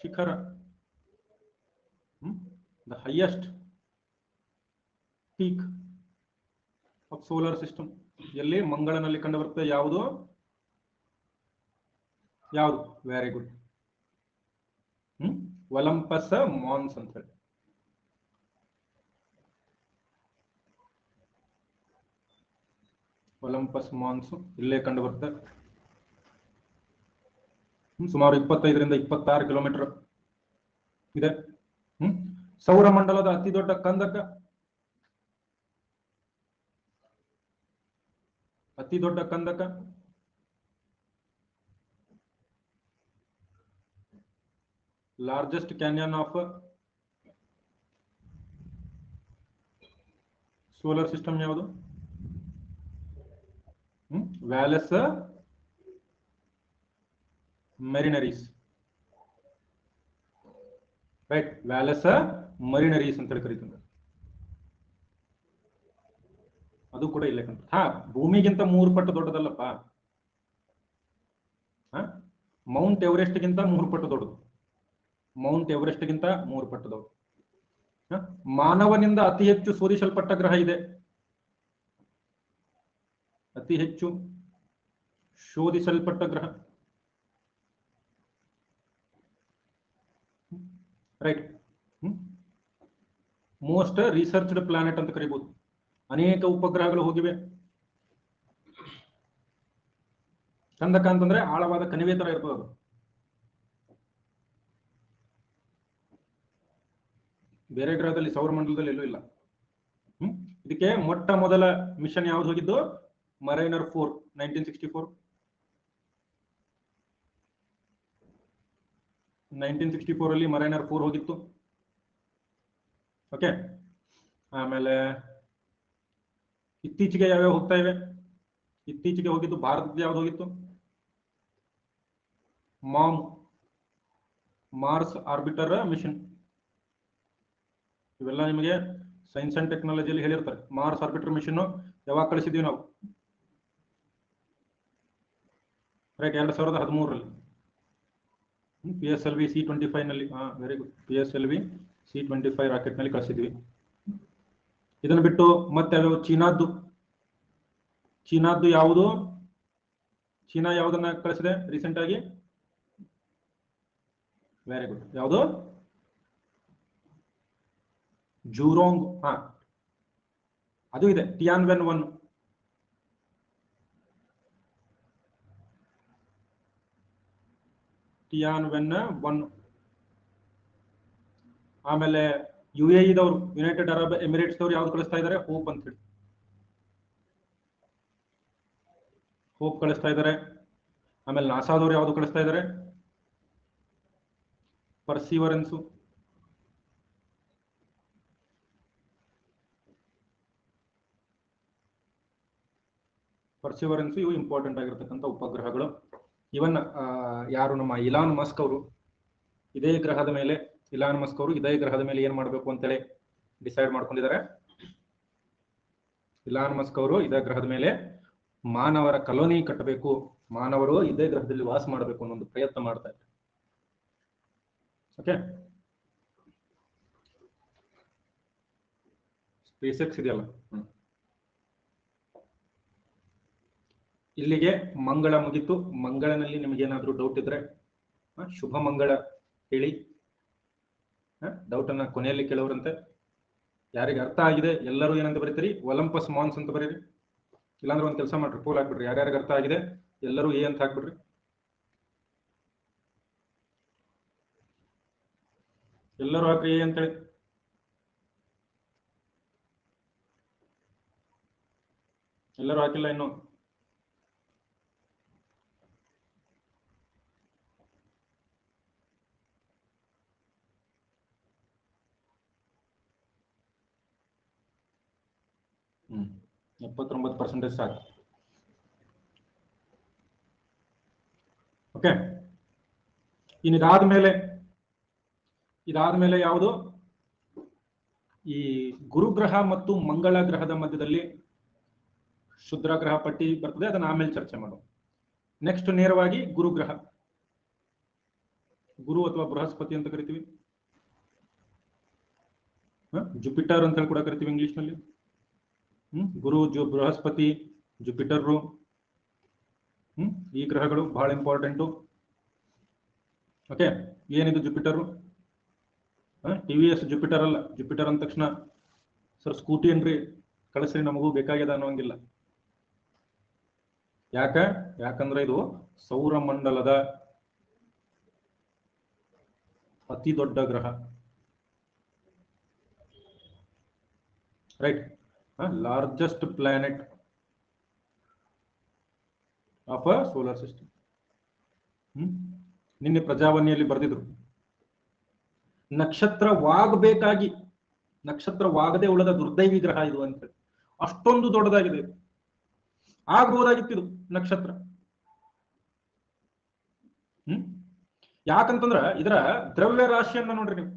ಶಿಖರ, the highest peak of solar system ಎಲ್ಲಿ? ಮಂಗಳನಲ್ಲಿ ಕಂಡು ಬರುತ್ತೆ. ಯಾವುದು? Very good. ಒಲಂಪಸ್ ಮಾನ್ಸ್ ಅಂತ ಹೇಳಿ. ಒಲಂಪಸ್ ಮಾನ್ಸ್ ಇಲ್ಲೇ ಕಂಡು ಬರುತ್ತೆ. ಸುಮಾರು 25 ರಿಂದ 26 ಕಿಲೋಮೀಟರ್ ಇದೆ. ಸೌರಮಂಡಲದ ಅತಿ ದೊಡ್ಡ ಕಂದಕ, largest canyon of solar system ಯಾವುದು? Valles Marineris, right. Valles Marineris ಅಂತ ಹೇಳಿ ಕರೀತಾರೆ. ಅದು ಕೂಡ ಇಲ್ಲೇ ಕಂಡು. ಭೂಮಿಗಿಂತ 3 ಪಟ್ಟು ದೊಡ್ಡದಲ್ಲಪ್ಪ. ಮೌಂಟ್ ಎವರೆಸ್ಟ್ ಗಿಂತ 3 ಪಟ್ಟು ದೊಡ್ಡದು. ಮಾನವನಿಂದ ಅತಿ ಹೆಚ್ಚು ಶೋಧಿಸಲ್ಪಟ್ಟ ಗ್ರಹ ಇದೆ. ಅತಿ ಹೆಚ್ಚು ಶೋಧಿಸಲ್ಪಟ್ಟ ಗ್ರಹ, ರೈಟ್. ಮೋಸ್ಟ್ ರಿಸರ್ಚ್ಡ್ ಪ್ಲಾನೆಟ್ ಅಂತ ಕರೀಬಹುದು. ಅನೇಕ ಉಪಗ್ರಹಗಳು ಹೋಗಿವೆ. ಕಂದಕ ಅಂತಂದ್ರೆ ಆಳವಾದ ಕಣಿವೆ ತರ ಇರ್ತದೆ ಅದು. ಬೇರೆ ಗ್ರಹದಲ್ಲಿ, ಸೌರಮಂಡಲದಲ್ಲಿ ಎಲ್ಲೂ ಇಲ್ಲ. ಇದಕ್ಕೆ ಮೊಟ್ಟ ಮೊದಲ ಮಿಷನ್ ಯಾವ್ದು ಹೋಗಿದ್ದು? ಮರೈನರ್ 4, 1964. 1964 ಅಲ್ಲಿ ಮರೈನರ್ 4 ಹೋಗಿತ್ತು. ಓಕೆ, ಆಮೇಲೆ ಇತ್ತೀಚೆಗೆ ಯಾವ್ಯಾವ ಹೋಗ್ತಾ ಇವೆ? ಇತ್ತೀಚೆಗೆ ಹೋಗಿದ್ದು ಭಾರತದ ಯಾವ್ದು ಹೋಗಿತ್ತು? Mars orbiter mission. ಇವೆಲ್ಲ ನಿಮಗೆ ಸೈನ್ಸ್ ಅಂಡ್ ಟೆಕ್ನಾಲಜಿಯಲ್ಲಿ ಹೇಳಿರ್ತಾರೆ. ಮಾರ್ಸ್ ಆರ್ಬಿಟರ್ ಮಿಷನ್ ಯಾವಾಗ ಕಳಿಸಿದ್ವಿ ನಾವು? ರೈಟ್, 2013ರಲ್ಲಿ. PSLV C-25 ನಲ್ಲಿ very good, PSLV C-25 rocket ನಲ್ಲಿ ಕಳಿಸಿದ್ವಿ. ಇದನ್ನು ಬಿಟ್ಟು ಮತ್ತೆ ಚೀನಾದ್ದು ಯಾವುದು? ಚೀನಾ ಯಾವುದನ್ನ ಕಳಿಸಿದೆ ರೀಸೆಂಟ್ ಆಗಿ? ವೆರಿ ಗುಡ್, ಯಾವುದು? ಜೂರೋಂಗ್. ಅದು ಇದೆ, ಟಿಯಾನ್ವೆನ್ 1. ಟಿಯಾನ್ವೆನ್ 1. ಆಮೇಲೆ UAE ದವರು, ಯುನೈಟೆಡ್ ಅರಬ್ ಎಮಿರೇಟ್ಸ್ ದವರು ಯಾವ್ದು ಕಳಿಸ್ತಾ ಇದ್ದಾರೆ? ಹೋಪ್ ಅಂತ ಹೇಳಿ, ಹೋಪ್ ಕಳಿಸ್ತಾ ಇದ್ದಾರೆ. ಆಮೇಲೆ ನಾಸಾದವರು ಯಾವ್ದು ಕಳಿಸ್ತಾ ಇದ್ದಾರೆ? ಪರ್ಸಿವರೆನ್ಸು. ಇವು ಇಂಪಾರ್ಟೆಂಟ್ ಆಗಿರ್ತಕ್ಕಂಥ ಉಪಗ್ರಹಗಳು. ಇವನ್ ಯಾರು ನಮ್ಮ ಇಲಾನ್ ಮಸ್ಕ್ ಅವರು ಇದೇ ಗ್ರಹದ ಮೇಲೆ ಏನ್ ಮಾಡಬೇಕು ಅಂತೇಳಿ ಡಿಸೈಡ್ ಮಾಡ್ಕೊಂಡಿದ್ದಾರೆ. ಇಲಾನ್ ಮಸ್ಕ್ ಅವರು ಇದೇ ಗ್ರಹದ ಮೇಲೆ ಮಾನವರ ಕಲೋನಿ ಕಟ್ಟಬೇಕು, ಮಾನವರು ಇದೇ ಗ್ರಹದಲ್ಲಿ ವಾಸ ಮಾಡಬೇಕು ಅನ್ನೋ ಒಂದು ಪ್ರಯತ್ನ ಮಾಡ್ತಾ ಇದ್ದಾರೆ. ಓಕೆ, ಸ್ಪೇಸ್ ಇದೆಯಲ್ಲ, ಇಲ್ಲಿಗೆ ಮಂಗಳ ಮುಗಿತು. ಮಂಗಳನಲ್ಲಿ ನಿಮಗೇನಾದ್ರೂ ಡೌಟ್ ಇದ್ರೆ ಶುಭ ಮಂಗಳ ಹೇಳಿ. ಡೌಟ್ ಅನ್ನ ಕೊನೆಯಲ್ಲಿ ಕೇಳೋರಂತೆ. ಯಾರಿಗೆ ಅರ್ಥ ಆಗಿದೆ ಎಲ್ಲರೂ ಏನಂತ ಬರೀತೀರಿ? ಒಲಂಪಸ್ ಮಾನ್ಸ್ ಅಂತ ಬರೀರಿ. ಇಲ್ಲಾಂದ್ರೆ ಒಂದ್ ಕೆಲಸ ಮಾಡ್ರಿ, ಪೋಲ್ ಹಾಕ್ಬಿಡ್ರಿ. ಯಾರ್ಯಾರಿಗೆ ಅರ್ಥ ಆಗಿದೆ ಎಲ್ಲರೂ ಎ ಅಂತ ಹಾಕ್ಬಿಡ್ರಿ. ಎಲ್ಲರೂ ಹಾಕ್ರಿ ಎ ಅಂತೇಳಿ. ಎಲ್ಲರೂ ಹಾಕಿಲ್ಲ ಇನ್ನು? ಹ್ಮ್, 79% ಸಾಕು. ಓಕೆ, ಇನ್ನು ಇದಾದ್ಮೇಲೆ ಯಾವುದು? ಈ ಗುರುಗ್ರಹ ಮತ್ತು ಮಂಗಳ ಗ್ರಹದ ಮಧ್ಯದಲ್ಲಿ ಶುದ್ರ ಗ್ರಹ ಪಟ್ಟಿ ಬರ್ತದೆ, ಅದನ್ನ ಆಮೇಲೆ ಚರ್ಚೆ ಮಾಡೋಣ. ನೆಕ್ಸ್ಟ್ ನೇರವಾಗಿ ಗುರುಗ್ರಹ, ಗುರು ಅಥವಾ ಬೃಹಸ್ಪತಿ ಅಂತ ಕರಿತೀವಿ. ಜುಪಿಟರ್ ಅಂತ ಕೂಡ ಕರಿತೀವಿ ಇಂಗ್ಲಿಷ್ ನಲ್ಲಿ. ಗುರು, ಬೃಹಸ್ಪತಿ, ಜುಪಿಟರ್, ಈ ಗ್ರಹಗಳು ಬಹಳ ಇಂಪಾರ್ಟೆಂಟು. ಓಕೆ, ಏನಿದು ಜುಪಿಟರ್? TVS ಜುಪಿಟರ್ ಅಲ್ಲ. ಜುಪಿಟರ್ ಅಂದ ತಕ್ಷಣ ಸರ್ ಸ್ಕೂಟಿ ಏನ್ರಿ ಕಳಿಸ್ರಿ, ನಮಗೂ ಬೇಕಾಗ್ಯದ ಅನ್ನೋಂಗಿಲ್ಲ. ಯಾಕಂದ್ರೆ ಇದು ಸೌರಮಂಡಲದ ಅತಿ ದೊಡ್ಡ ಗ್ರಹ, right? Largest planet of a solar system. ನಿನ್ನೆ ಪ್ರಜಾವಾಣಿಯಲ್ಲಿ ಬರೆದಿದ್ರು, ನಕ್ಷತ್ರವಾಗದೆ ಉಳಿದ ದುರ್ದೈವಿ ಗ್ರಹ ಇದು ಅಂತ. ಅಷ್ಟೊಂದು ದೊಡ್ಡದಾಗಿದೆ, ಆಗ್ಬಹುದಾಗಿತ್ತು ಇದು ನಕ್ಷತ್ರ. ಯಾಕಂತಂದ್ರ ಇದರ ದ್ರವ್ಯ ರಾಶಿಯನ್ನ ನೋಡ್ರಿ ನೀವು.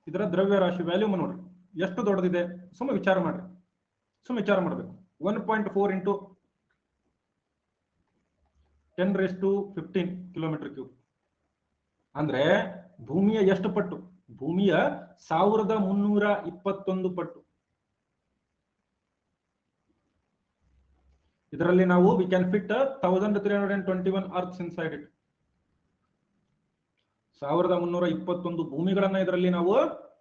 ಇದರ ದ್ರವ್ಯ ರಾಶಿ ವ್ಯಾಲ್ಯೂಮ್ ನೋಡ್ರಿ ಎಷ್ಟು ದೊಡ್ಡದಿದೆ. ಸುಮ್ಮ ವಿಚಾರ ಮಾಡ್ಬೇಕು. 1.4 into 10⁻15 ಕಿಲೋಮೀಟರ್ ಕ್ಯೂಬ್ ಅಂದ್ರೆ ಭೂಮಿಯ ಎಷ್ಟು ಪಟ್ಟು? ಭೂಮಿಯ 1321 ಪಟ್ಟು. ಇದರಲ್ಲಿ ನಾವು we can fit 1321 earths inside it. 1321 ಭೂಮಿಗಳನ್ನ ಇದರಲ್ಲಿ ನಾವು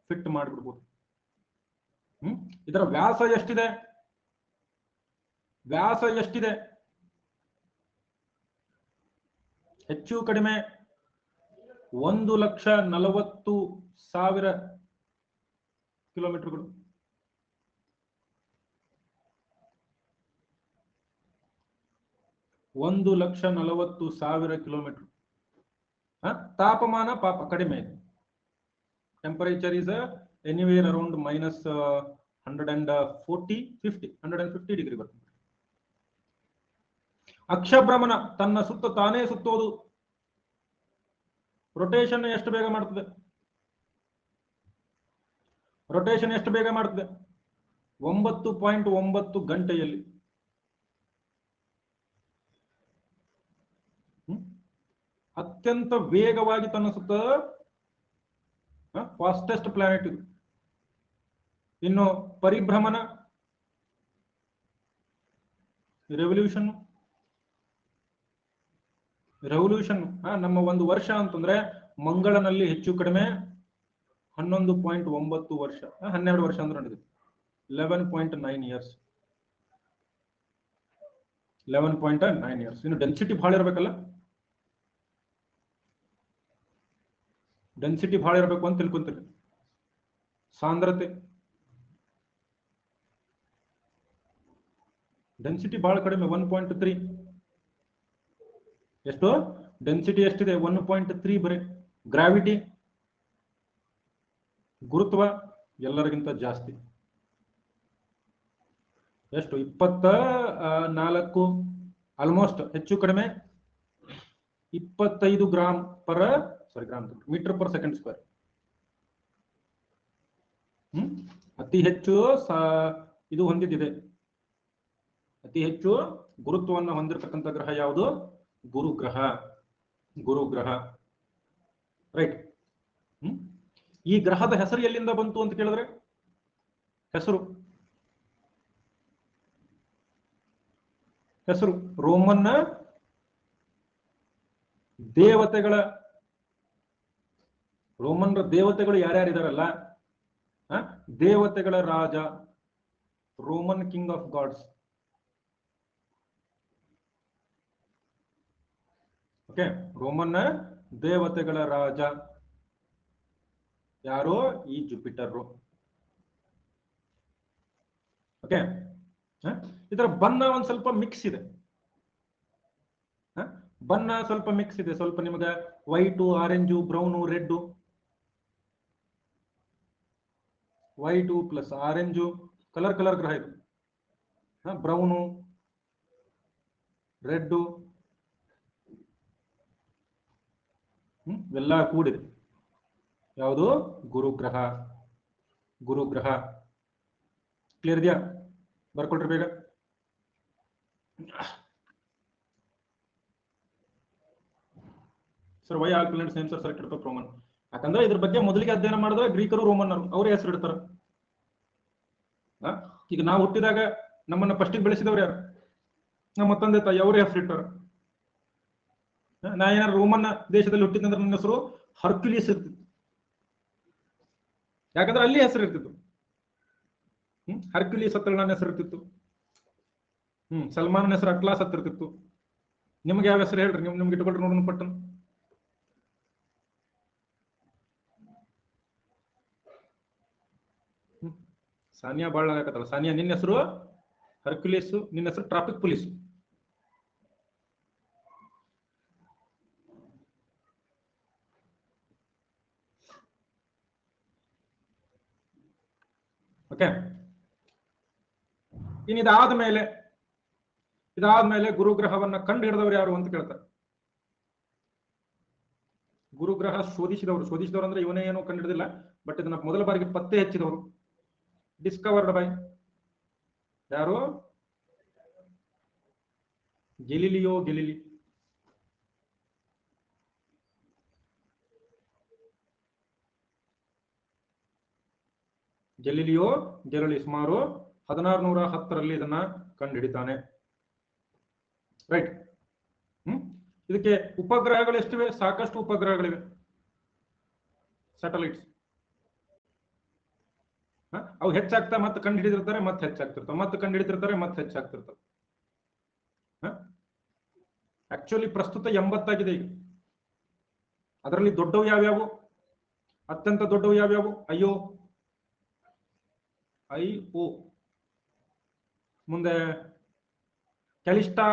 ಫಿಟ್ ಮಾಡಿಬಿಡ್ಬೋದು. ಇದರ ವ್ಯಾಸ ಎಷ್ಟಿದೆ? ಹೆಚ್ಚು ಕಡಿಮೆ 1,40,000 ಕಿಲೋಮೀಟರ್ಗಳು. ಕಿಲೋಮೀಟರ್. ತಾಪಮಾನ ಪಾಪ ಕಡಿಮೆ ಇದೆ. Temperature is anywhere around -150 degree ಬರ್ತದೆ. ಅಕ್ಷಭ್ರಮಣ, ತನ್ನ ಸುತ್ತ ತಾನೇ ಸುತ್ತೋದು. ರೊಟೇಷನ್ ಎಷ್ಟು ಬೇಗ ಮಾಡ್ತದೆ? 9.9 ಗಂಟೆಯಲ್ಲಿ. ಅತ್ಯಂತ ವೇಗವಾಗಿ ತನ್ನ ಸುತ್ತ ಫಾಸ್ಟೆಸ್ಟ್ ಪ್ಲಾನೆಟ್ ಇದು. ಇನ್ನು ಪರಿಭ್ರಮಣ ರೆವಲ್ಯೂಷನ್ ನಮ್ಮ ಒಂದು ವರ್ಷ ಅಂತಂದ್ರೆ ಮಂಗಳನಲ್ಲಿ ಹೆಚ್ಚು ಕಡಿಮೆ 11.9 ವರ್ಷ, 12 ವರ್ಷ ಅಂದ್ರೆ ನಡೆದಿದೆ. 11.9 ಇಯರ್ಸ್. 11.9 ಇಯರ್ಸ್. ಇನ್ನು ಡೆನ್ಸಿಟಿ ಬಹಳ ಇರಬೇಕಲ್ಲ, ಡೆನ್ಸಿಟಿ ಬಹಳ ಇರಬೇಕು ಅಂತ ತಿಳ್ಕೊಂತೀರಿ. ಸಾಂದ್ರತೆ ಡೆನ್ಸಿಟಿ ಬಹಳ ಕಡಿಮೆ, 1.3. ಎಷ್ಟು ಡೆನ್ಸಿಟಿ ಎಷ್ಟಿದೆ? 1.3 ಬರೀ. ಗ್ರಾವಿಟಿ ಗುರುತ್ವ ಎಲ್ಲರಿಗಿಂತ ಜಾಸ್ತಿ. ಎಷ್ಟು? 24, ಆಲ್ಮೋಸ್ಟ್ ಹೆಚ್ಚು ಕಡಿಮೆ 25 ಮೀಟರ್ ಪರ್ ಸೆಕೆಂಡ್ ಸ್ಕ್ವೇರ್. ಅತಿ ಹೆಚ್ಚು ಇದು ಹೊಂದಿದೆ. ಅತಿ ಹೆಚ್ಚು ಗುರುತ್ವವನ್ನು ಹೊಂದಿರತಕ್ಕಂಥ ಗ್ರಹ ಯಾವುದು? ಗುರುಗ್ರಹ. ರೈಟ್. ಈ ಗ್ರಹದ ಹೆಸರು ಎಲ್ಲಿಂದ ಬಂತು ಅಂತ ಕೇಳಿದ್ರೆ, ಹೆಸರು ರೋಮನ್ನ ದೇವತೆಗಳು ಯಾರ್ಯಾರಿದಾರಲ್ಲ, ದೇವತೆಗಳ ರಾಜ, Roman king of gods. Okay, ರೋಮನ್ನ ದೇವತೆಗಳ ರಾಜ ಯಾರು? ಈ ಜುಪಿಟರ್. ಓಕೆ, ಇದರ ಬಣ್ಣ ಒಂದ್ ಸ್ವಲ್ಪ ಮಿಕ್ಸ್ ಇದೆ. ಸ್ವಲ್ಪ ನಿಮಗೆ white, orange, brown, red. White plus orange colour ಗ್ರಹ ಇದು. ಬ್ರೌನು, ರೆಡ್ ಇವೆಲ್ಲ ಕೂಡಿದೆ. ಯಾವುದು? ಗುರುಗ್ರಹ. ಕ್ಲಿಯರ್ ಇದೆಯಾ? ಬರ್ಕೊಳ್ರಿ ಬೇಗ. Sir why all planets names R selected by Roman. ಯಾಕಂದ್ರೆ ಇದ್ರ ಬಗ್ಗೆ ಮೊದಲಿಗೆ ಅಧ್ಯಯನ ಮಾಡಿದ್ರೆ ಗ್ರೀಕರು, ರೋಮನ್ನರು ಅವರೇ ಹೆಸರು ಇಡ್ತಾರ. ಈಗ ನಾವು ಹುಟ್ಟಿದಾಗ ನಮ್ಮನ್ನ ಫಸ್ಟಿಗೆ ಬೆಳೆಸಿದವ್ರು ಯಾರು? ನಮ್ಮ ತಂದೆ ತಾಯಿ, ಅವರೇ ಹೆಸರು ಇಟ್ಟಾರ. ನಾ ಏನಾರು ರೋಮನ್ ದೇಶದಲ್ಲಿ ಹುಟ್ಟಿದಂದ್ರೆ ನನ್ನ ಹೆಸರು ಹರ್ಕ್ಯುಲಿಯಸ್ ಇರ್ತಿತ್ತು. ಯಾಕಂದ್ರೆ ಅಲ್ಲಿ ಹೆಸರು ಇರ್ತಿತ್ತು. ಹರ್ಕ್ಯುಲಿಯಸ್ ಹತ್ತಿರ ನನ್ನ ಹೆಸರು ಇರ್ತಿತ್ತು. ಸಲ್ಮಾನ್ ಹೆಸರು ಅಟ್ಲಾಸ್ ಹತ್ತಿರ್ತಿತ್ತು. ನಿಮ್ಗೆ ಯಾವ ಹೆಸರು ಹೇಳ್ರಿ? ನಿಮ್ಗೆ ಇಟ್ಕೊಳ್ರಿ ನೋಡೋಣ ಪಟ್ಟನ್. ಸಾನಿಯಾ ಬಾಳ್ ಆಗತ್ತಲ್ಲ. ಸಾನಿಯಾ, ನಿನ್ನ ಹೆಸರು ಹರ್ಕ್ಯುಲಿಯಸ್, ನಿನ್ನ ಹೆಸರು ಟ್ರಾಫಿಕ್ ಪೊಲೀಸ್. ಓಕೆ, ಇನ್ನು ಇದಾದ್ಮೇಲೆ ಗುರುಗ್ರಹವನ್ನ ಕಂಡು ಹಿಡಿದವರು ಯಾರು ಅಂತ ಕೇಳ್ತಾರೆ. ಗುರುಗ್ರಹ ಶೋಧಿಸಿದವರು ಅಂದ್ರೆ ಇವನೇ ಏನೋ ಕಂಡು ಹಿಡಿದಿಲ್ಲ, ಬಟ್ ಇದನ್ನ ಮೊದಲ ಬಾರಿಗೆ ಪತ್ತೆ ಹಚ್ಚಿದವರು. ಡಿಸ್ಕವರ್ಡ್ ಬೈ ಯಾರು? ಗೆಲಿಲಿಯೋ ಗೆಲಿಲಿ. ಸುಮಾರು 1610 ಇದನ್ನ ಕಂಡು ಹಿಡಿತಾನೆ. ರೈಟ್. ಇದಕ್ಕೆ ಉಪಗ್ರಹಗಳು ಎಷ್ಟಿವೆ? ಸಾಕಷ್ಟು ಉಪಗ್ರಹಗಳಿವೆ, ಸ್ಯಾಟಲೈಟ್ಸ್. ಅವು ಹೆಚ್ಚಾಗ್ತಾ ಮತ್ತೆ ಕಂಡು ಹಿಡಿದಿರ್ತಾರೆ, ಮತ್ತೆ ಹೆಚ್ಚಾಗ್ತಿರ್ತಾವೆ, ಮತ್ತೆ ಕಂಡು ಹಿಡಿತಿರ್ತಾರೆ, ಮತ್ತೆ ಹೆಚ್ಚಾಗ್ತಿರ್ತಾವೆ. ಆಕ್ಚುಲಿ ಪ್ರಸ್ತುತ 80 ಆಗಿದೆ ಈಗ. ಅದರಲ್ಲಿ ದೊಡ್ಡವು ಯಾವ್ಯಾವು? ಅತ್ಯಂತ ದೊಡ್ಡವು ಯಾವ್ಯಾವು? ಐಒ, ಮುಂದೆ ಕ್ಯಾಲಿಸ್ಟಾ,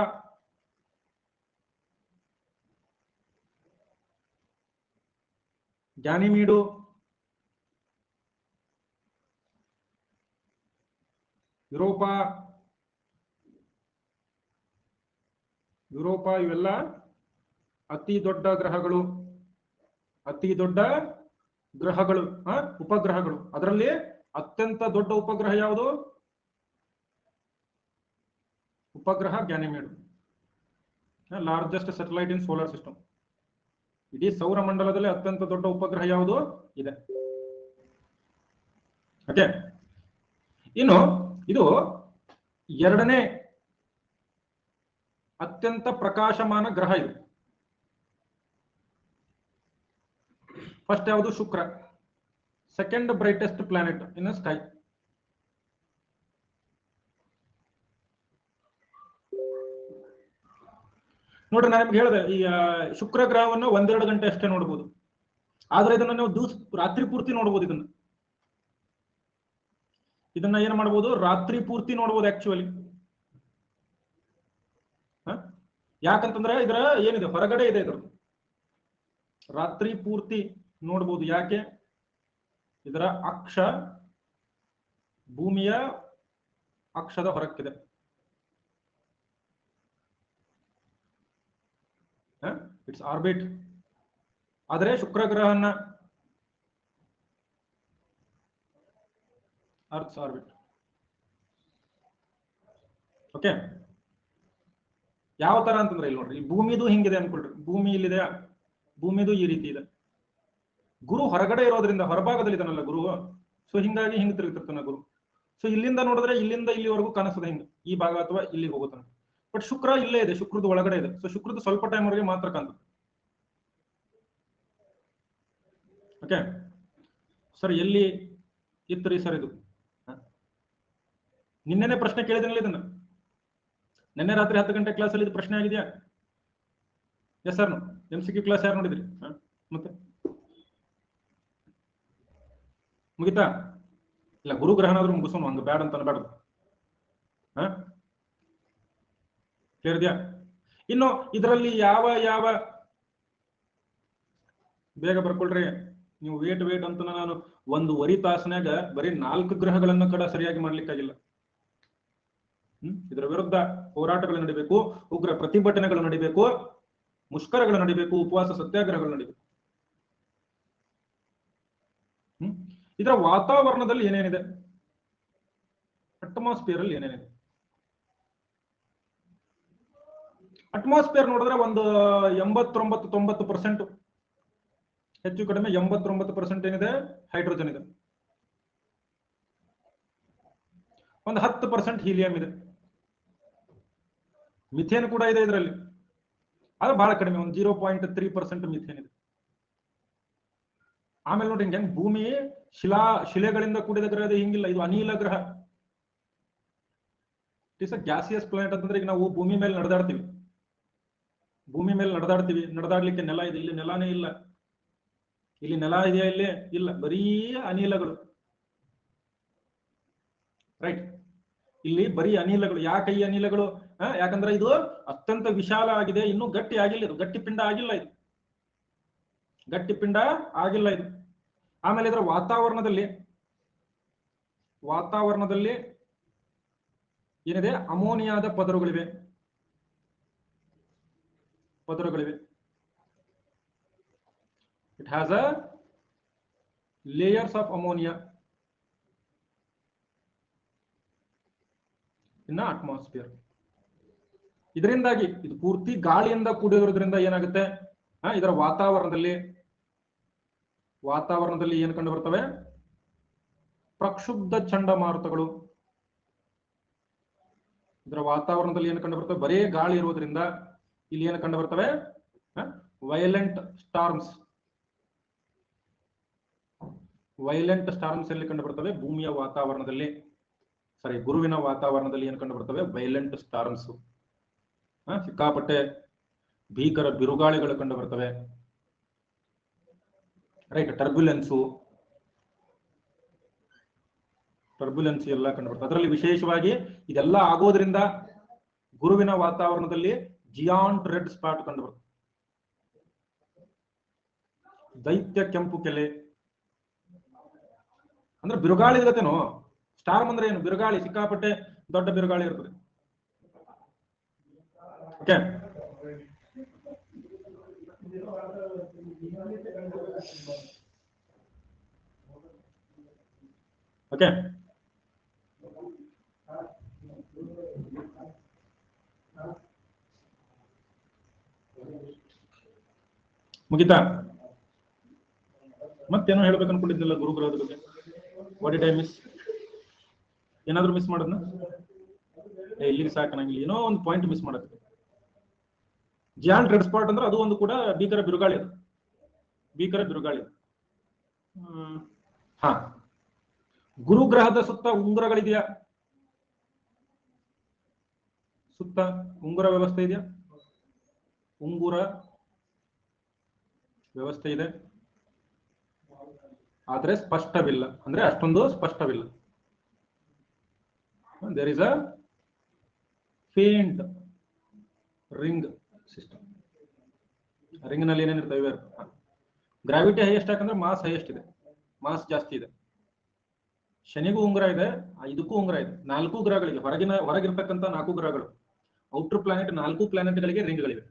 ಗ್ಯಾನಿಮೀಡು, ಯುರೋಪಾ, ಇವೆಲ್ಲ ಅತಿ ದೊಡ್ಡ ಗ್ರಹಗಳು, ಉಪಗ್ರಹಗಳು. ಅದರಲ್ಲಿ ಅತ್ಯಂತ ದೊಡ್ಡ ಉಪಗ್ರಹ ಯಾವುದು? ಉಪಗ್ರಹ ಗ್ಯಾನಿಮೀಡ್, ಲಾರ್ಜೆಸ್ಟ್ ಸ್ಯಾಟಲೈಟ್ ಇನ್ ಸೋಲಾರ್ ಸಿಸ್ಟಮ್. ಇಡೀ ಸೌರ ಮಂಡಲದಲ್ಲಿ ಅತ್ಯಂತ ದೊಡ್ಡ ಉಪಗ್ರಹ ಯಾವುದು ಇದೆ. ಓಕೆ, ಇನ್ನು ಇದು ಎರಡನೇ ಅತ್ಯಂತ ಪ್ರಕಾಶಮಾನ ಗ್ರಹ ಇದು. ಫಸ್ಟ್ ಯಾವುದು? ಶುಕ್ರ, ಸೆಕೆಂಡ್ ಬ್ರೈಟೆಸ್ಟ್ ಪ್ಲಾನೆಟ್ ಇನ್ ಸ್ಕೈ. ನೋಡ್ರಿ, ನಾನು ನಿಮ್ಗೆ ಹೇಳಿದೆ, ಈ ಶುಕ್ರ ಗ್ರಹವನ್ನು 1-2 ಗಂಟೆ ಅಷ್ಟೇ ನೋಡಬಹುದು, ಆದ್ರೆ ಇದನ್ನ ನೀವು ರಾತ್ರಿ ಪೂರ್ತಿ ನೋಡಬಹುದು. ಇದನ್ನ ಏನ್ ಮಾಡಬಹುದು? ರಾತ್ರಿ ಪೂರ್ತಿ ನೋಡಬಹುದು ಆಕ್ಚುಲಿ. ಯಾಕಂತಂದ್ರೆ ಇದರ ಏನಿದೆ ಹೊರಗಡೆ ಇದೆ, ಇದ್ರ ರಾತ್ರಿ ಪೂರ್ತಿ ನೋಡಬಹುದು. ಯಾಕೆ? ಇದರ ಅಕ್ಷ ಭೂಮಿಯ ಅಕ್ಷದ ಹೊರಕ್ಕಿದೆ. It's orbit. ಆದರೆ ಶುಕ್ರ ಗ್ರಹನ ಅರ್ತ್ ಆರ್ಬಿಟ್. ಓಕೆ, ಯಾವ ತರ ಅಂತಂದ್ರೆ ಇಲ್ಲಿ ನೋಡ್ರಿ, ಭೂಮಿದು ಹಿಂಗಿದೆ ಅನ್ಕೊಳ್ರಿ. ಭೂಮಿ ಇಲ್ಲಿದೆ, ಭೂಮಿದು ಈ ರೀತಿ ಇದೆ. ಗುರು ಹೊರಗಡೆ ಇರೋದ್ರಿಂದ, ಹೊರಭಾಗದಲ್ಲಿ ಇದನ್ನಲ್ಲ ಗುರು, ಸೊ ಹಿಂಗಾಗಿ ಹಿಂಗ್ ತಿರುಗ್ತಿರ್ತಾನ ಗುರು. ಸೊ ಇಲ್ಲಿಂದ ನೋಡಿದ್ರೆ ಇಲ್ಲಿಂದ ಇಲ್ಲಿವರೆಗೂ ಕಾಣಿಸ್ತದೆ, ಹಿಂಗೆ ಈ ಭಾಗ ಅಥವಾ ಇಲ್ಲಿಗೆ ಹೋಗುತ್ತಾನೆ. ಬಟ್ ಶುಕ್ರ ಇಲ್ಲೇ ಇದೆ, ಶುಕ್ರದ ಒಳಗಡೆ ಇದೆ. ಸೊ ಶುಕ್ರದ ಸ್ವಲ್ಪ ಟೈಮ್ ವರೆಗೆ ಮಾತ್ರ ಕಾಣ್ತದೆ. ಓಕೆ ಸರ್, ಎಲ್ಲಿ ಇತ್ತು ಸರ್ ಇದು? ನಿನ್ನೆನೆ ಪ್ರಶ್ನೆ ಕೇಳಿದ್ರಲ್ಲ ಇದನ್ನ, ನಿನ್ನೆ ರಾತ್ರಿ 10 ಗಂಟೆ ಕ್ಲಾಸಲ್ಲಿ ಇದು ಪ್ರಶ್ನೆ ಆಗಿದೆಯಾ? ಎಸ್ ಸರ್, MCQ ಕ್ಲಾಸ್ ಯಾರು ನೋಡಿದ್ರಿ? ಮತ್ತೆ ಮುಗಿತಾ? ಇಲ್ಲ, ಗುರುಗ್ರಹನಾದ್ರೂ ಮುಗಿಸೋಣ, ಹಂಗ ಬ್ಯಾಡ ಅಂತ ಅನ್ಬಾರ್ದು. ಕ್ಲಿಯರ್ ಇದೆಯಾ? ಇನ್ನು ಇದರಲ್ಲಿ ಯಾವ ಯಾವ ಬೇಗ ಬರ್ಕೊಳ್ರಿ ನೀವು. ವೇಟ್ ಅಂತ ನಾನು 1.5 ತಾಸಿನಾಗ ಬರೀ 4 ಗ್ರಹಗಳನ್ನ ಕಡ ಸರಿಯಾಗಿ ಮಾಡ್ಲಿಕ್ಕಾಗಿಲ್ಲ. ಇದರ ವಿರುದ್ಧ ಹೋರಾಟಗಳು ನಡೀಬೇಕು, ಉಗ್ರ ಪ್ರತಿಭಟನೆಗಳು ನಡೀಬೇಕು, ಮುಷ್ಕರಗಳು ನಡೀಬೇಕು, ಉಪವಾಸ ಸತ್ಯಾಗ್ರಹಗಳು ನಡೀಬೇಕು. ಇದರ ವಾತಾವರಣದಲ್ಲಿ ಏನೇನಿದೆ, ಅಟ್ಮಾಸ್ಫಿಯರ್ ಅಲ್ಲಿ ಏನೇನಿದೆ? ಅಟ್ಮಾಸ್ಫಿಯರ್ ನೋಡಿದ್ರೆ ಒಂದು 89-90%, ಹೆಚ್ಚು ಕಡಿಮೆ 89% ಏನಿದೆ? ಹೈಡ್ರೋಜನ್ ಇದೆ. ಒಂದು 10% ಹೀಲಿಯಂ ಇದೆ. ಮಿಥೇನ್ ಕೂಡ ಇದೆ ಇದರಲ್ಲಿ, ಅದು ಬಹಳ ಕಡಿಮೆ, ಒಂದು 0.3% ಮಿಥೇನ್ ಇದೆ. ಆಮೇಲೆ ನೋಡಿ ಹೆಂಗ್ ಭೂಮಿ ಶಿಲೆಗಳಿಂದ ಕೂಡಿದ ಗ್ರಹ ಇದೆ, ಹಿಂಗಿಲ್ಲ, ಇದು ಅನಿಲ ಗ್ರಹ. It is a gaseous planet. ಅಂತಂದ್ರೆ ಈಗ ನಾವು ಭೂಮಿ ಮೇಲೆ ನಡೆದಾಡ್ತೀವಿ, ನಡೆದಾಡ್ಲಿಕ್ಕೆ ನೆಲ ಇದೆ, ಇಲ್ಲಿ ನೆಲಾನೇ ಇಲ್ಲ. ಇಲ್ಲಿ ನೆಲ ಇದೆಯಾ? ಇಲ್ಲಿ ಇಲ್ಲ, ಬರೀ ಅನಿಲಗಳು. ರೈಟ್, ಇಲ್ಲಿ ಬರೀ ಅನಿಲಗಳು. ಯಾಕೆ ಈ ಅನಿಲಗಳು? ಯಾಕಂದ್ರೆ ಇದು ಅತ್ಯಂತ ವಿಶಾಲ ಆಗಿದೆ, ಇನ್ನೂ ಗಟ್ಟಿ ಆಗಿಲ್ಲ, ಇದು ಗಟ್ಟಿ ಪಿಂಡ ಆಗಿಲ್ಲ, ಇದು ಗಟ್ಟಿ ಪಿಂಡ ಆಗಿಲ್ಲ ಇದು. ಆಮೇಲೆ ಇದರ ವಾತಾವರಣದಲ್ಲಿ ಏನಿದೆ? ಅಮೋನಿಯಾದ ಪದರುಗಳಿವೆ. It has a layers of ammonia in atmosphere. ಇದರಿಂದಾಗಿ ಇದು ಪೂರ್ತಿ ಗಾಳಿಯಿಂದ ಕೂಡಿರೋದ್ರಿಂದ ಏನಾಗುತ್ತೆ? ಇದರ ವಾತಾವರಣದಲ್ಲಿ ಏನು ಕಂಡು ಬರ್ತವೆ? ಪ್ರಕ್ಷುಬ್ಧ ಚಂಡಮಾರುತಗಳು. ಇದರ ವಾತಾವರಣದಲ್ಲಿ ಏನು ಕಂಡು ಬರ್ತವೆ? ಬರೇ ಗಾಳಿ ಇರೋದ್ರಿಂದ ಇಲ್ಲಿ ಏನು ಕಂಡು ಬರ್ತವೆ? ವೈಲೆಂಟ್ ಸ್ಟಾರ್ಮ್ಸ್ ಎಲ್ಲಿ ಕಂಡು ಬರ್ತವೆ? ಭೂಮಿಯ ವಾತಾವರಣದಲ್ಲಿ, ಗುರುವಿನ ವಾತಾವರಣದಲ್ಲಿ ಏನು ಕಂಡು ಬರ್ತವೆ? Violent storms. ಸಿಕ್ಕಾಪಟ್ಟೆ ಭೀಕರ ಬಿರುಗಾಳಿಗಳು ಕಂಡು ಬರ್ತವೆ. ರೈಟ್, ಟರ್ಬ್ಯುಲೆನ್ಸ್ ಎಲ್ಲ ಕಂಡು ಬರ್ತವೆ. ಅದರಲ್ಲಿ ವಿಶೇಷವಾಗಿ ಇದೆಲ್ಲ ಆಗೋದ್ರಿಂದ ಗುರುವಿನ ವಾತಾವರಣದಲ್ಲಿ ಜಿಯಾಂಟ್ ರೆಡ್ ಸ್ಪಾಟ್ ಕಂಡು ಬರ್ತದೆ. ದೈತ್ಯ ಕೆಂಪು ಕೆಲೆ ಅಂದ್ರೆ ಬಿರುಗಾಳಿ ಇರತ್ತೇನೋ. ಸ್ಟಾರ್ಮ್ ಅಂದ್ರೆ ಏನು? ಬಿರುಗಾಳಿ, ಸಿಕ್ಕಾಪಟ್ಟೆ ದೊಡ್ಡ ಬಿರುಗಾಳಿ ಇರ್ತದೆ. ಓಕೆ, ಓಕೆ, ಮುಗಿತಾ? ಮತ್ತೇನೋ ಹೇಳ್ಬೇಕು ಅನ್ಕೊಂಡಿದ್ದಿಲ್ಲ ಗುರುಗ್ರಹದ ಬಗ್ಗೆ. What did I miss? ಏನಾದ್ರೂ ಮಿಸ್ ಮಾಡೋದ್ನ? ಇಲ್ಲಿಗೆ ಸಾಕು, ನಂಗೆ ಏನೋ ಒಂದು ಪಾಯಿಂಟ್ ಮಿಸ್ ಮಾಡುತ್ತೆ. ಜಿಯಾನ್ ರೆಡ್ ಸ್ಪಾಟ್ ಅಂದ್ರೆ ಅದು ಒಂದು ಕೂಡ ಭೀಕರ ಬಿರುಗಾಳಿ, ಅದು ಭೀಕರ ಬಿರುಗಾಳಿ. ಹಾ, ಗುರುಗ್ರಹದ ಸುತ್ತ ಉಂಗುರಗಳಿದೆಯಾ? ಸುತ್ತ ಉಂಗುರ ವ್ಯವಸ್ಥೆ ಇದೆಯಾ? ಉಂಗುರ ವ್ಯವಸ್ಥೆ ಇದೆ, ಆದ್ರೆ ಸ್ಪಷ್ಟವಿಲ್ಲ, ಅಂದ್ರೆ ಅಷ್ಟೊಂದು ಸ್ಪಷ್ಟವಿಲ್ಲ. There is a faint ring system. Ring ನಲ್ಲಿ ಏನೇನಿರ್ತವೆ? ಗ್ರಾವಿಟಿ ಹೈಯೆಸ್ಟ್ ಯಾಕಂದ್ರೆ ಮಾಸ್ ಹೈಯೆಸ್ಟ್ ಇದೆ, ಮಾಸ್ ಜಾಸ್ತಿ ಇದೆ. ಶನಿಗೂ ಉಂಗುರ ಇದೆ, ಇದಕ್ಕೂ ಉಂಗುರ ಇದೆ. 4 ಗ್ರಹಗಳಿಗೆ, ಹೊರಗಿರ್ತಕ್ಕಂಥ 4 ಗ್ರಹಗಳು, ಔಟರ್ ಪ್ಲಾನೆಟ್ 4 ಪ್ಲಾನೆಟ್ಗಳಿಗೆ ರಿಂಗ್ಗಳಿವೆ.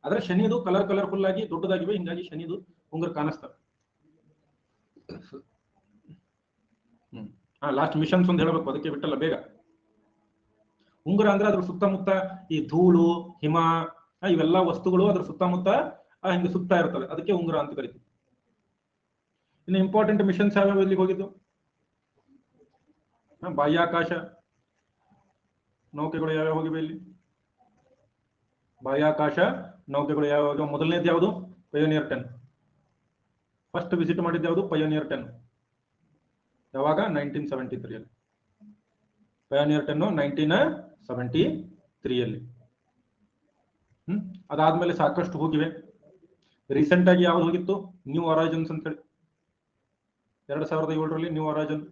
ಆದ್ರೆ ಶನಿದು ಕಲರ್ಫುಲ್ ಆಗಿ ದೊಡ್ಡದಾಗಿವೆ, ಹಿಂಗಾಗಿ ಶನಿದು ಉಂಗುರ ಕಾಣಿಸ್ತವೆ. ಲಾಸ್ಟ್ ಮಿಷನ್ಸ್ ಒಂದು ಹೇಳಬೇಕು, ಅದಕ್ಕೆ ಬಿಟ್ಟಲ್ಲ ಬೇಗ. ಉಂಗುರ ಅಂದ್ರೆ ಅದ್ರ ಸುತ್ತಮುತ್ತ ಈ ಧೂಳು, ಹಿಮ, ಇವೆಲ್ಲ ವಸ್ತುಗಳು ಅದ್ರ ಸುತ್ತಮುತ್ತ ಹಿಂಗೆ ಸುತ್ತಾ ಇರ್ತವೆ, ಅದಕ್ಕೆ ಉಂಗುರ ಅಂತ ಕರಿತೀವಿ. ಇನ್ನು ಇಂಪಾರ್ಟೆಂಟ್ ಮಿಷನ್ಸ್ ಯಾವ್ಯಾವ ಇಲ್ಲಿಗೆ ಹೋಗಿದ್ದು? ಬಾಹ್ಯಾಕಾಶ ನೌಕೆಗಳು ಯಾವ್ಯಾವ ಹೋಗಿವೆ ಇಲ್ಲಿ? ಬಾಹ್ಯಾಕಾಶ ನೌಕೆಗಳು ಯಾವ್ಯಾವ? ಮೊದಲನೇದು ಯಾವುದು? ಪಯೋನಿಯರ್ 10. ಫಸ್ಟ್ ವಿಸಿಟ್ ಮಾಡಿದ್ದು ಯಾವುದು? ಪಯೋನಿಯರ್ 10. ಯಾವಾಗ? 1973 ಅಲ್ಲಿ. ಪಯೋನಿಯರ್ 10 1973 ಅಲ್ಲಿ. ಅದಾದ್ಮೇಲೆ ಸಾಕಷ್ಟು ಹೋಗಿವೆ. ರೀಸೆಂಟ್ ಆಗಿ ಯಾವ್ದು ಹೋಗಿತ್ತು? ನ್ಯೂ ಹೊರೈಸನ್ಸ್ ಅಂತ ಹೇಳಿ, 2007ರಲ್ಲಿ ನ್ಯೂ ಹೊರೈಸನ್.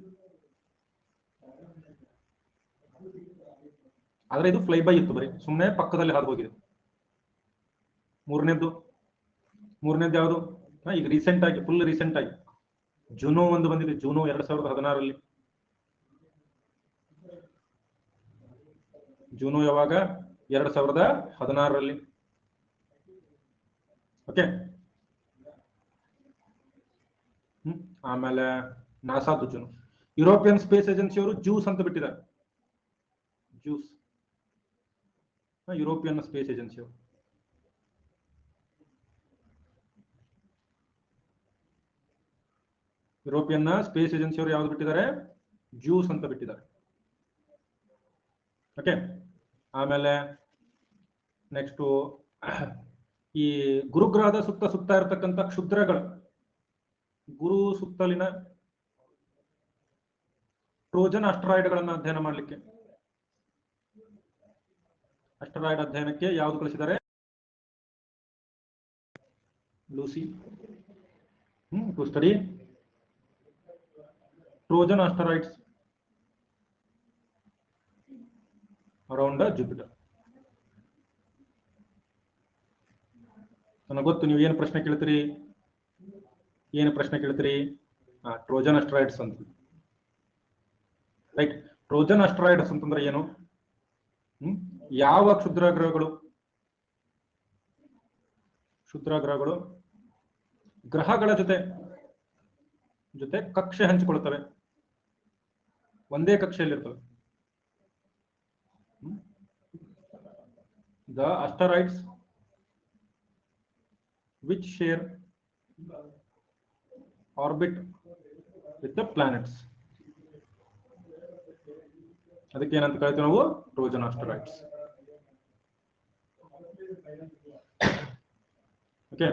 ಆದ್ರೆ ಇದು ಫ್ಲೈ ಬೈ ಇತ್ತು, ಬರೀ ಸುಮ್ಮನೆ ಪಕ್ಕದಲ್ಲಿ ಹಾದು ಹೋಗಿದೆ. ಮೂರನೇದ್ದು ಯಾವುದು? ಈಗ ರೀಸೆಂಟ್ ಆಗಿ, ಫುಲ್ ರೀಸೆಂಟ್ ಆಗಿ ಜೂನೋ ಒಂದು ಬಂದಿದೆ, ಜೂನೋ 2016ರಲ್ಲಿ. ಜೂನೋ ಯಾವಾಗ? 2016ರಲ್ಲಿ. ಓಕೆ. ಆಮೇಲೆ ನಾಸಾದು ಜೂನೋ. ಯುರೋಪಿಯನ್ ಸ್ಪೇಸ್ ಏಜೆನ್ಸಿ ಅವರು ಜ್ಯೂಸ್ ಅಂತ ಬಿಟ್ಟಿದ್ದಾರೆ, ಜ್ಯೂಸ್. ಯುರೋಪಿಯನ್ ಸ್ಪೇಸ್ ಏಜೆನ್ಸಿ ಅವರು. ಯುರೋಪಿಯನ್ ಸ್ಪೇಸ್ ಏಜೆನ್ಸಿ ಅವರು ಯಾವ್ದು ಬಿಟ್ಟಿದ್ದಾರೆ? ಜ್ಯೂಸ್ ಅಂತ ಬಿಟ್ಟಿದ್ದಾರೆ. ಓಕೆ. ಆಮೇಲೆ ನೆಕ್ಸ್ಟ್ ಈ ಗುರುಗ್ರಹದ ಸುತ್ತ ಇರತಕ್ಕಂಥ ಕ್ಷುದ್ರಗಳು, ಗುರು ಸುತ್ತಲಿನ ಟ್ರೋಜನ್ ಅಸ್ಟರಾಯ್ಡ್ಗಳನ್ನ ಅಧ್ಯಯನ ಮಾಡಲಿಕ್ಕೆ, ಅಸ್ಟರಾಯ್ಡ್ ಅಧ್ಯಯನಕ್ಕೆ ಯಾವ್ದು ಕಳಿಸಿದ್ದಾರೆ? Lucy. To study Trojan asteroids around Jupiter. ನನಗೆ ಗೊತ್ತು ನೀವು ಏನು ಪ್ರಶ್ನೆ ಕೇಳ್ತೀರಿ, ಟ್ರೋಜನ್ ಅಸ್ಟರಾಯ್ಡ್ಸ್ ಅಂತ. ರೈಟ್. ಟ್ರೋಜನ್ ಅಸ್ಟರಾಯ್ಡ್ಸ್ ಅಂತಂದ್ರೆ ಏನು? ಯಾವ ಕ್ಷುದ್ರ ಗ್ರಹಗಳು ಗ್ರಹಗಳ ಜೊತೆ ಕಕ್ಷೆ ಹಂಚಿಕೊಳ್ತವೆ, ಒಂದೇ ಕಕ್ಷೆಯಲ್ಲಿರ್ತವೆ. The asteroids which share orbit with the planets. ಅದಕ್ಕೆ ಏನಂತ ಕರಿತೀವಿ ನಾವು? ಟ್ರೋಜನ್ ಅಸ್ಟರಾಯ್ಡ್ಸ್. ಓಕೆ.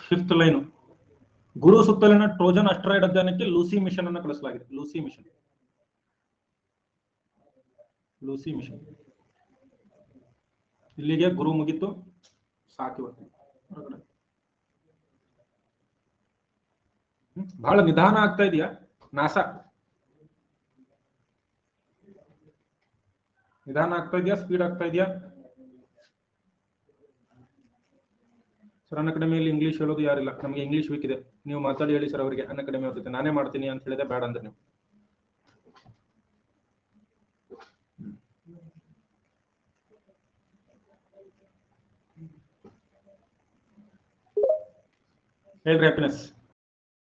ಫಿಫ್ತ್ ಲೈನ್, ಗುರು ಸುತ್ತಲಿನ ಟ್ರೋಜನ್ ಅಸ್ಟರಾಯ್ಡ್ ಅಧ್ಯಯನಕ್ಕೆ ಲೂಸಿ ಮಿಷನ್ ಅನ್ನು ಕಳಿಸಲಾಗಿದೆ. Lucy mission. ಇಲ್ಲಿಗೆ ಗುರು ಮುಗಿತು, ಸಾಕು. ಬಹಳ ನಿಧಾನ ಆಗ್ತಾ ಇದೆಯಾ ನಾಸಾ? ನಿಧಾನ ಆಗ್ತಾ ಇದೆಯಾ, ಸ್ಪೀಡ್ ಆಗ್ತಾ ಇದೆಯಾ? ಸರ್, ಅನ್ ಅಕಾಡೆಮಿಯಲ್ಲಿ ಇಂಗ್ಲಿಷ್ ಹೇಳೋದು ಯಾರಿಲ್ಲ, ನಮಗೆ ಇಂಗ್ಲಿಷ್ ವೀಕ್ ಇದೆ. ನೀವು ಮಾತಾಡಿ ಹೇಳಿ ಸರ್ ಅವರಿಗೆ, ಅನ್ ಅಕಾಡೆಮಿ ಹೋಗುತ್ತೆ, ನಾನೇ ಮಾಡ್ತೀನಿ ಅಂತ ಹೇಳಿದೆ, ಬೇಡ ಅಂದ್ರೆ ನೀವು ಹೇಳ್ರಿ. ಹ್ಯಾಪಿನೆಸ್